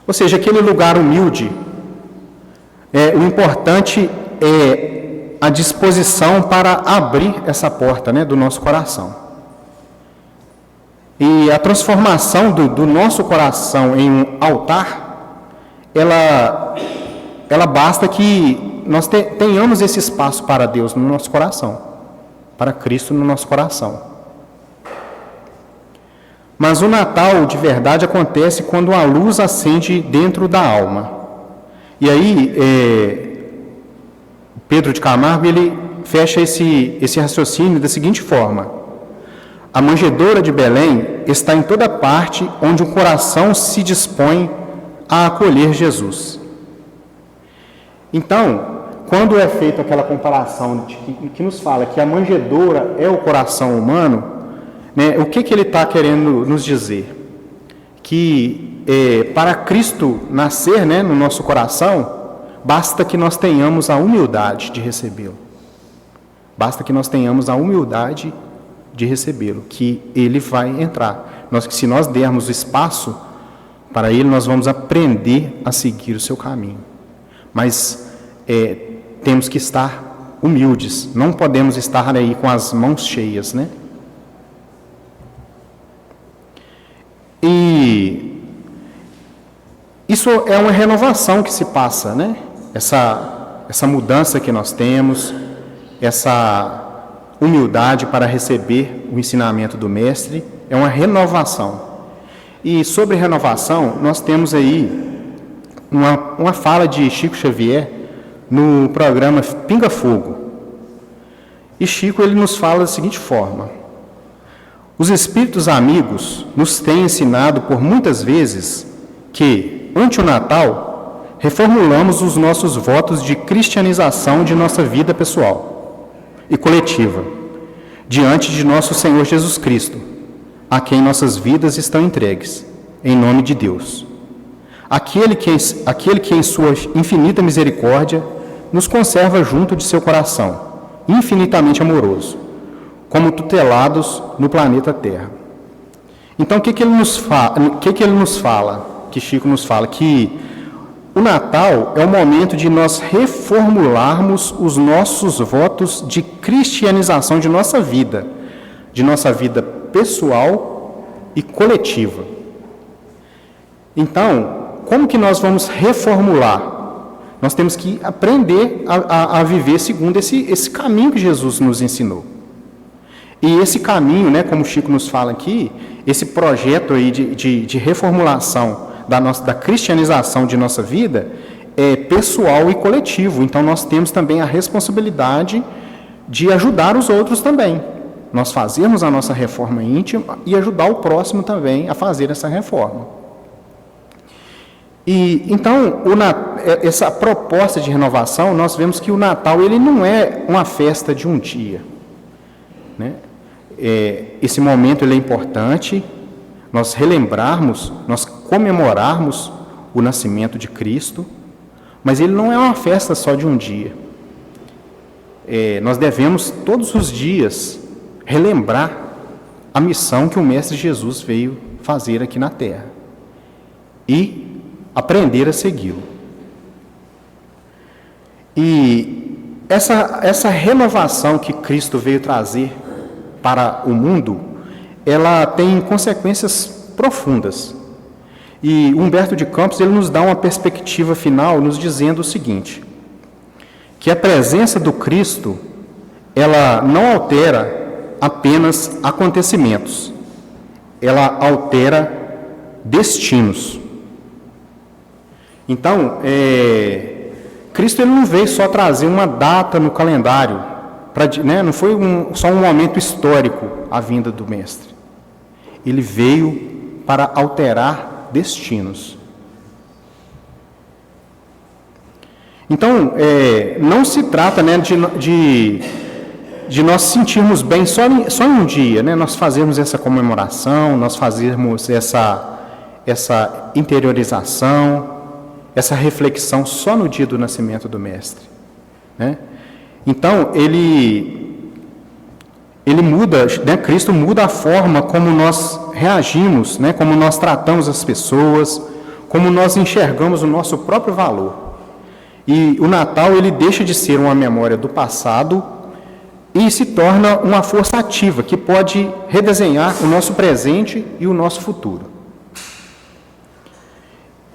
ou seja, aquele lugar humilde, o importante é a disposição para abrir essa porta, né, do nosso coração. E a transformação do nosso coração em um altar, ela basta que nós tenhamos esse espaço para Deus no nosso coração, para Cristo no nosso coração. Mas o Natal de verdade acontece quando a luz acende dentro da alma. E aí, Pedro de Camargo, ele fecha esse raciocínio da seguinte forma: a manjedoura de Belém está em toda parte onde o coração se dispõe a acolher Jesus. Então, quando é feita aquela comparação que nos fala que a manjedoura é o coração humano, né, o que ele está querendo nos dizer? Que para Cristo nascer, né, no nosso coração, basta que nós tenhamos a humildade de recebê-lo. Basta que nós tenhamos a humildade de recebê-lo, que ele vai entrar. Se nós dermos o espaço para ele, nós vamos aprender a seguir o seu caminho. Mas temos que estar humildes, não podemos estar aí com as mãos cheias, né? E isso é uma renovação que se passa, né? Essa mudança que nós temos, essa humildade para receber o ensinamento do Mestre, é uma renovação. E sobre renovação, nós temos aí uma fala de Chico Xavier no programa Pinga Fogo. E Chico, ele nos fala da seguinte forma: os espíritos amigos nos têm ensinado por muitas vezes que, ante o Natal, reformulamos os nossos votos de cristianização de nossa vida pessoal e coletiva, diante de nosso Senhor Jesus Cristo, a quem nossas vidas estão entregues, em nome de Deus. Aquele que em sua infinita misericórdia nos conserva junto de seu coração, infinitamente amoroso, como tutelados no planeta Terra. Então, o que ele nos fala? Que Chico nos fala? Que o Natal é o momento de nós reformularmos os nossos votos de cristianização de nossa vida pessoal e coletiva. Então, como que nós vamos reformular? Nós temos que aprender a viver segundo esse caminho que Jesus nos ensinou. E esse caminho, né, como o Chico nos fala aqui, esse projeto aí de reformulação da cristianização de nossa vida é pessoal e coletivo. Então, nós temos também a responsabilidade de ajudar os outros também. Nós fazermos a nossa reforma íntima e ajudar o próximo também a fazer essa reforma. E então, essa proposta de renovação, nós vemos que o Natal ele não é uma festa de um dia, né? Esse momento ele é importante, nós relembrarmos, nós comemorarmos o nascimento de Cristo, mas ele não é uma festa só de um dia. Nós devemos todos os dias relembrar a missão que o Mestre Jesus veio fazer aqui na Terra e aprender a segui-lo. E essa renovação que Cristo veio trazer para o mundo, ela tem consequências profundas. E Humberto de Campos ele nos dá uma perspectiva final, nos dizendo o seguinte, que a presença do Cristo, ela não altera apenas acontecimentos, ela altera destinos. Então, Cristo ele não veio só trazer uma data no calendário, não foi só um momento histórico a vinda do Mestre. Ele veio para alterar destinos. Então, não se trata, né, de nós sentirmos bem só em um dia, né, nós fazermos essa comemoração, nós fazermos essa interiorização, essa reflexão só no dia do nascimento do Mestre, né? Então, ele muda, né, Cristo muda a forma como nós reagimos, né, como nós tratamos as pessoas, como nós enxergamos o nosso próprio valor. E o Natal, ele deixa de ser uma memória do passado e se torna uma força ativa que pode redesenhar o nosso presente e o nosso futuro.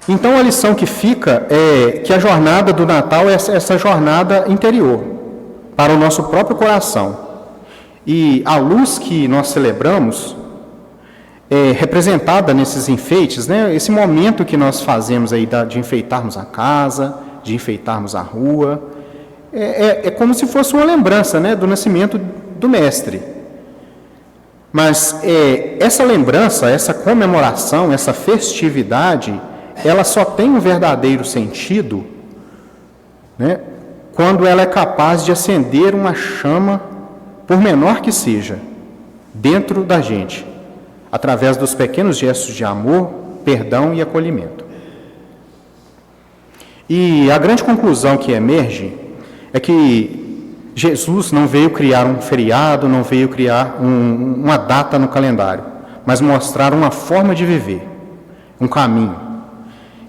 Então, a lição que fica é que a jornada do Natal é essa jornada interior, para o nosso próprio coração. E a luz que nós celebramos, representada nesses enfeites, né, esse momento que nós fazemos aí de enfeitarmos a casa, de enfeitarmos a rua, é como se fosse uma lembrança, né, do nascimento do Mestre. Mas essa lembrança, essa comemoração, essa festividade, ela só tem um verdadeiro sentido, né, quando ela é capaz de acender uma chama, por menor que seja, dentro da gente, através dos pequenos gestos de amor, perdão e acolhimento. E a grande conclusão que emerge é que Jesus não veio criar um feriado, não veio criar uma data no calendário, mas mostrar uma forma de viver, um caminho.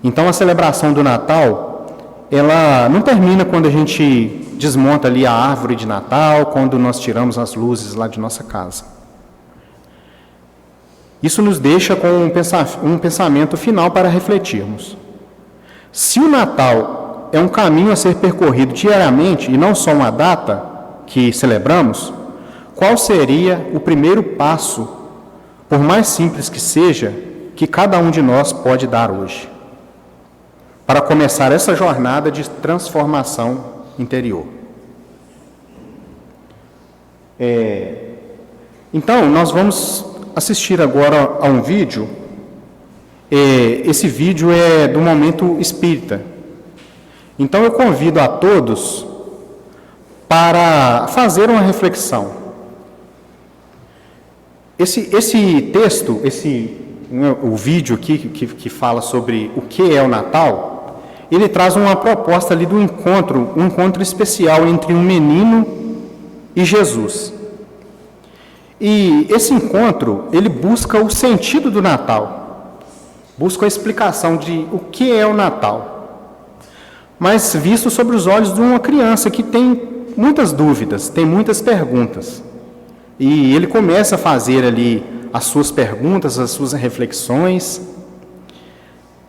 Então, a celebração do Natal, ela não termina quando a gente desmonta ali a árvore de Natal, quando nós tiramos as luzes lá de nossa casa. Isso nos deixa com um pensamento final para refletirmos. Se o Natal é um caminho a ser percorrido diariamente e não só uma data que celebramos, qual seria o primeiro passo, por mais simples que seja, que cada um de nós pode dar hoje, para começar essa jornada de transformação interior? Então, nós vamos assistir agora a um vídeo. Esse vídeo é do Momento Espírita. Então, eu convido a todos para fazer uma reflexão. Esse texto, o vídeo aqui que fala sobre o que é o Natal, ele traz uma proposta ali do encontro, um encontro especial entre um menino e Jesus. E esse encontro, ele busca o sentido do Natal, busca a explicação de o que é o Natal. mas visto sobre os olhos de uma criança que tem muitas dúvidas, tem muitas perguntas. E ele começa a fazer ali as suas perguntas, as suas reflexões.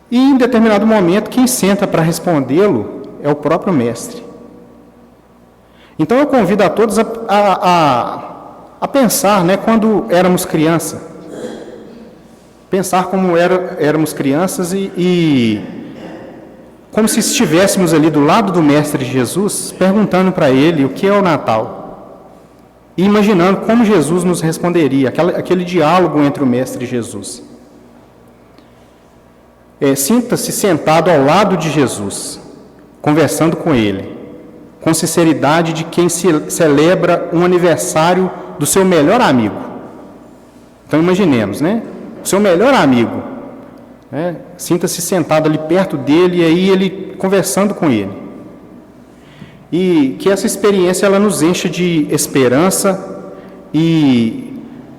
E em determinado momento, quem senta para respondê-lo é o próprio mestre. Então eu convido a todos a pensar, né, quando éramos criança. Pensar como éramos crianças e como se estivéssemos ali do lado do Mestre Jesus, perguntando para ele o que é o Natal. E imaginando como Jesus nos responderia, aquele diálogo entre o Mestre e Jesus. Sinta-se sentado ao lado de Jesus, conversando com ele, com sinceridade de quem celebra um aniversário do seu melhor amigo. Então imaginemos, né? O seu melhor amigo, né? Sinta-se sentado ali perto dele e aí ele conversando com ele. E que essa experiência ela nos encha de esperança e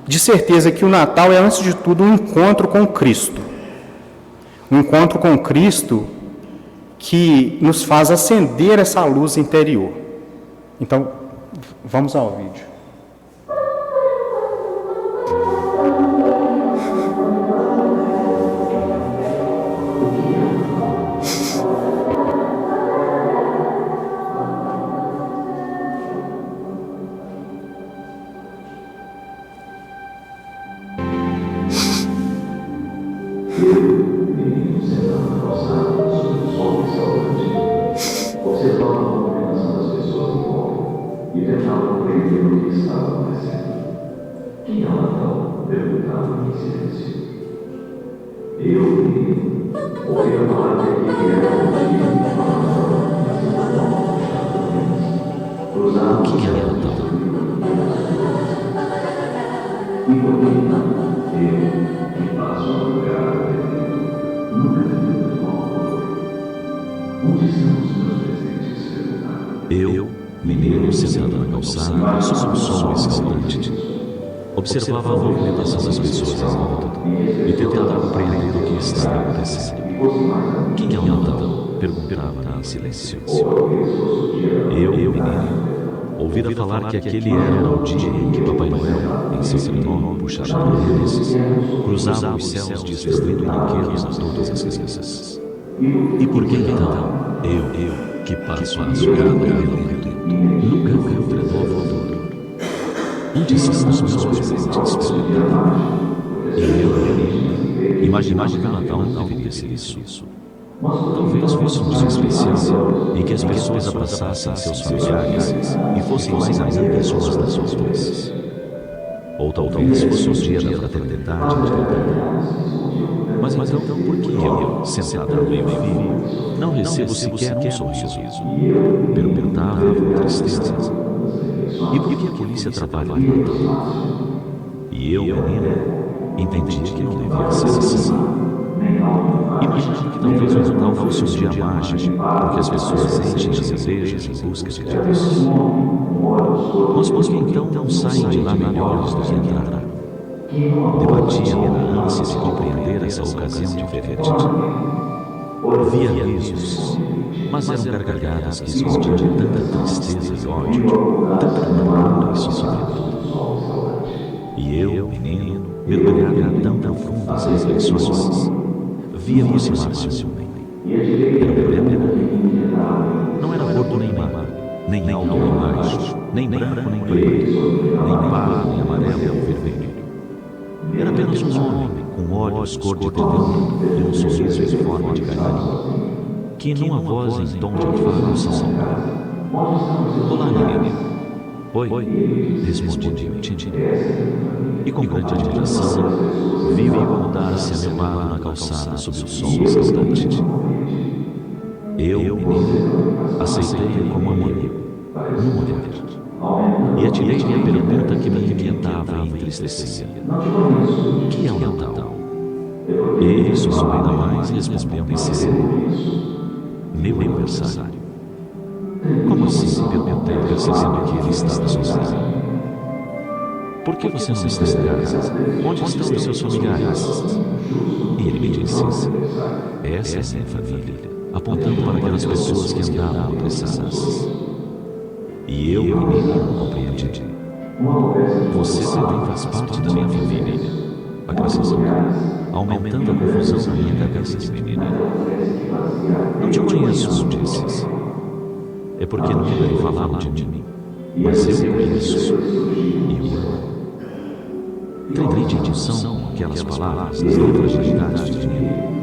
de certeza que o Natal é, antes de tudo, um encontro com Cristo. Um encontro com Cristo que nos faz acender essa luz interior. Então, vamos ao vídeo. Eu, menino sentado na calçada, sob um sol escaldante, observava a movimentação das pessoas à volta e tentava compreender o que estava acontecendo. Quem é o Natal? Perguntava em silêncio. Eu, menino, ouvira falar que aquele era o dia em que Papai Noel, em seu trenó puxado por eles, cruzava os céus distribuindo brinquedos a todas as crianças. E por que então, eu, que passo a cada momento, nunca vi o trenó voador? Onde estão os meus presentes? E eu, imaginava que o Natal não deveria ser isso. Talvez fosse um dia especial em que as pessoas abraçassem seus familiares e fossem mais amigas umas das outras. Ou talvez fosse o dia da fraternidade. Mas então por que eu, sentado no meio fio, não recebo sequer um sorriso? Perguntava com tristeza. E por que a polícia trabalha no Natal? E eu, menino, entendi que não devia ser assim. Imaginava que talvez o Natal fosse um dia mágico, porque as pessoas enchem as igrejas em busca de Deus. Mas por que então não saem de lá melhores do que entraram? Debatia na ânsia de compreender essa ocasião diferente. Via risos, mas eram gargalhadas que escondiam tanta tristeza e ódio, tanta amargura e sofrimento. E eu, menino, mergulhado em tão profundas reflexões, via aproximar-se um homem. Era um bebê. Não era gordo nem magro, nem alto nem baixo, nem branco nem preto, nem pardo nem amarelo ou vermelho. Era apenas um homem com olhos cor de ternura e um sorriso em forma de carinho, que numa voz em tom de afago saudava. Olá, menino. Oi, respondi eu, tímido. E com grande admiração, vi-o acomodar-se animado na calçada sob o sol escaldante. Eu, menino, aceitei-o como amigo, num olhar, e atirei-lhe a pergunta que me inquietava e entristecia. O que é o Natal? Ele, sussurrou ainda mais, respondeu-me sinceramente. Meu aniversário. Como assim? Perguntei, percebendo que ele estava sozinho. Por que você não está em casa? Onde estão os seus familiares? E ele me disse: essa é a minha família. apontando para aquelas pessoas que andavam apressadas. E eu, menino, compreendi. Você também faz parte da minha família, acrescentou, aumentando a confusão na minha cabeça de menina. Não te conheço, disse. É porque nunca me falaram de mim, mas eu conheço e o amo. Entrei de emoção com aquelas palavras das fragilidades de menino.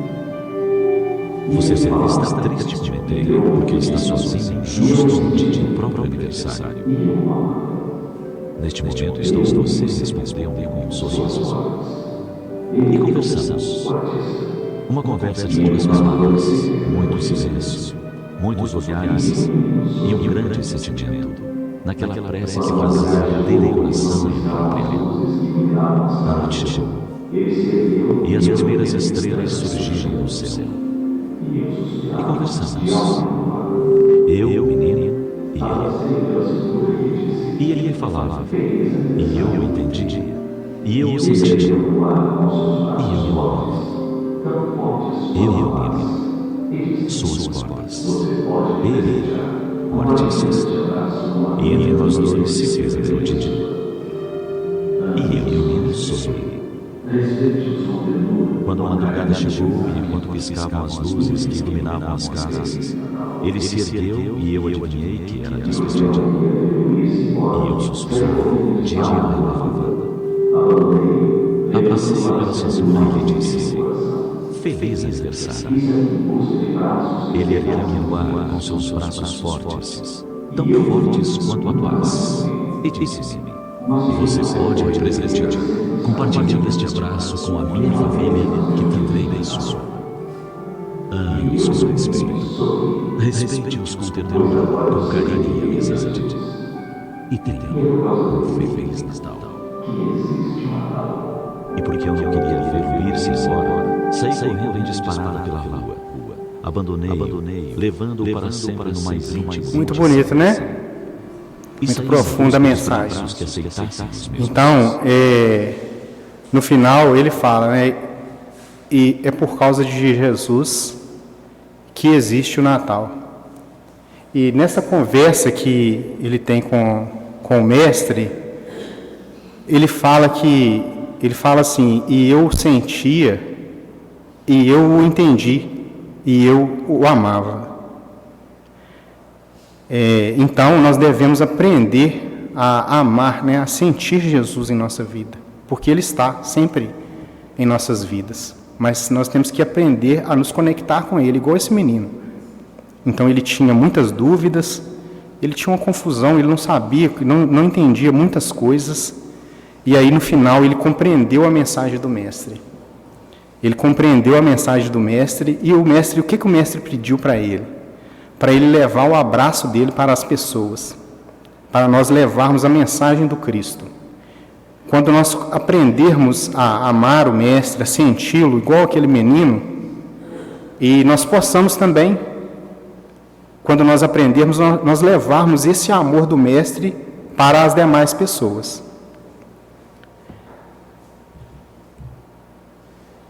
Você deve estar triste, comentei, porque está sozinho, justo no dia do próprio aniversário. Neste momento estou você, respondeu-me com um sorriso. E conversamos. Uma conversa de duas palavras, muito silêncio, muitos olhares e um grande sentimento, naquela prece que fazia dele o coração e o próprio. A noite chegou, e as primeiras estrelas surgiram no céu. E conversamos. Eu, menino, e ele. E ele me falava, e eu o entendia, e eu o sentia, e eu o amava. Eu, menino, sou as cordas. Ele, o artista. E entre nós dois se fez a melodia. E eu, menino, sou ele. Quando a madrugada chegou e enquanto piscavam as luzes que iluminavam as casas, ele se ergueu e eu adivinhei que era despedido. E eu sussurrou de alma renovada. Abracei-o pela cintura e lhe disse: Feliz aniversário. Ele ergueu-me no ar com seus braços fortes, tão fortes quanto a paz, e disse-me: Você pode me presentear, compartilhando este abraço com a minha família, que também abençoa. Ame-os com respeito, respeite-os com ternura, com carinho e amizade, e tenha um feliz Natal. E porque eu não queria ver vir-se embora, saí correndo em disparada pela rua. Abandonei, levando-o para sempre no mais íntimo. Muito bonito, né? Muito profunda a mensagem. Então, no final ele fala, né? E é por causa de Jesus que existe o Natal. E nessa conversa que ele tem com o mestre, ele fala assim, e eu sentia, e eu o entendi, e eu o amava. Então, nós devemos aprender a amar, né, a sentir Jesus em nossa vida, porque Ele está sempre em nossas vidas. Mas nós temos que aprender a nos conectar com Ele, igual esse menino. Então, ele tinha muitas dúvidas, ele tinha uma confusão, ele não sabia, não entendia muitas coisas. E aí, no final, ele compreendeu a mensagem do Mestre. Ele compreendeu a mensagem do Mestre, e o Mestre, o que o Mestre pediu para ele? Para ele levar o abraço dele para as pessoas, para nós levarmos a mensagem do Cristo. Quando nós aprendermos a amar o Mestre, a senti-lo igual aquele menino, e nós possamos também, quando nós aprendermos, nós levarmos esse amor do Mestre para as demais pessoas.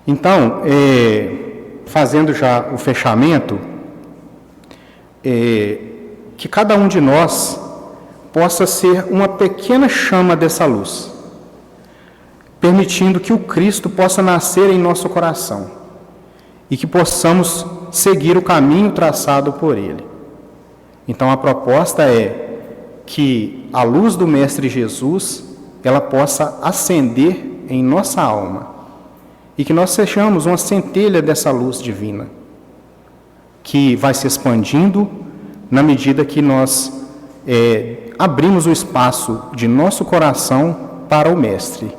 Então, fazendo já o fechamento, que cada um de nós possa ser uma pequena chama dessa luz, permitindo que o Cristo possa nascer em nosso coração e que possamos seguir o caminho traçado por Ele. Então, a proposta é que a luz do Mestre Jesus, ela possa acender em nossa alma e que nós sejamos uma centelha dessa luz divina, que vai se expandindo na medida que nós abrimos o espaço de nosso coração para o Mestre.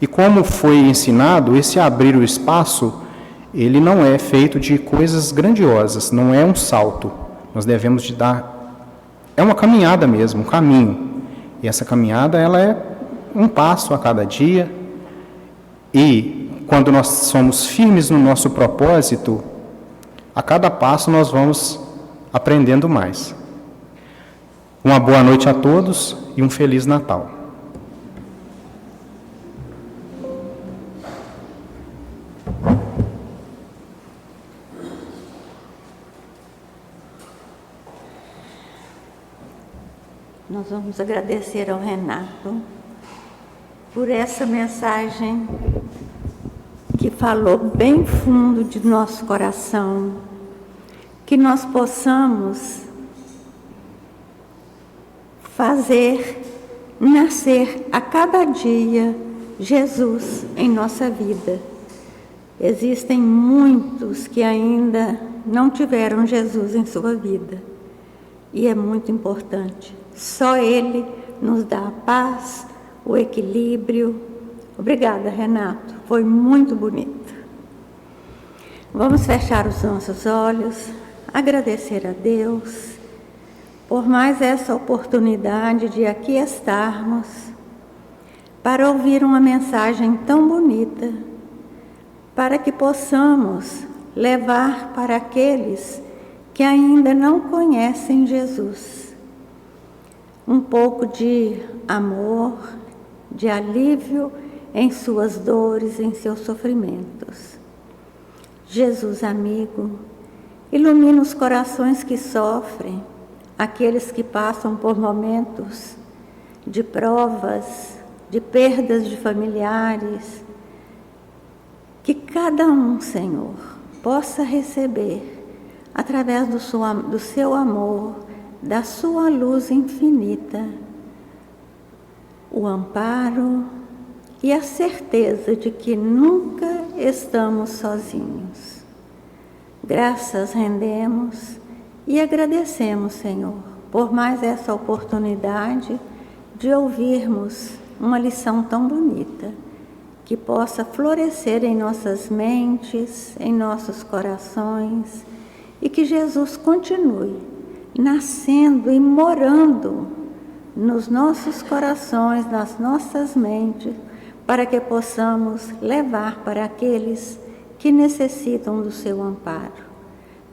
E como foi ensinado, esse abrir o espaço, ele não é feito de coisas grandiosas, não é um salto. Nós devemos de dar, é uma caminhada mesmo, um caminho. E essa caminhada, ela é um passo a cada dia. E quando nós somos firmes no nosso propósito, a cada passo nós vamos aprendendo mais. Uma boa noite a todos e um Feliz Natal. Nós vamos agradecer ao Renato por essa mensagem que falou bem fundo de nosso coração, que nós possamos fazer nascer a cada dia Jesus em nossa vida. Existem muitos que ainda não tiveram Jesus em sua vida, e é muito importante. Só Ele nos dá a paz, o equilíbrio. Obrigada, Renato, foi muito bonito. Vamos fechar os nossos olhos, agradecer a Deus por mais essa oportunidade de aqui estarmos para ouvir uma mensagem tão bonita, para que possamos levar para aqueles que ainda não conhecem Jesus um pouco de amor, de alívio em suas dores, em seus sofrimentos. Jesus amigo, ilumina os corações que sofrem, aqueles que passam por momentos de provas, de perdas de familiares, que cada um, Senhor, possa receber, através do seu amor, da sua luz infinita, o amparo e a certeza de que nunca estamos sozinhos. Graças rendemos e agradecemos, Senhor, por mais essa oportunidade de ouvirmos uma lição tão bonita, que possa florescer em nossas mentes, em nossos corações, e que Jesus continue nascendo e morando nos nossos corações, nas nossas mentes, para que possamos levar para aqueles que necessitam do seu amparo.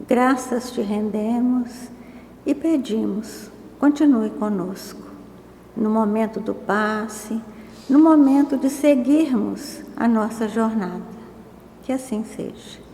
Graças te rendemos e pedimos, continue conosco, no momento do passe, no momento de seguirmos a nossa jornada. Que assim seja.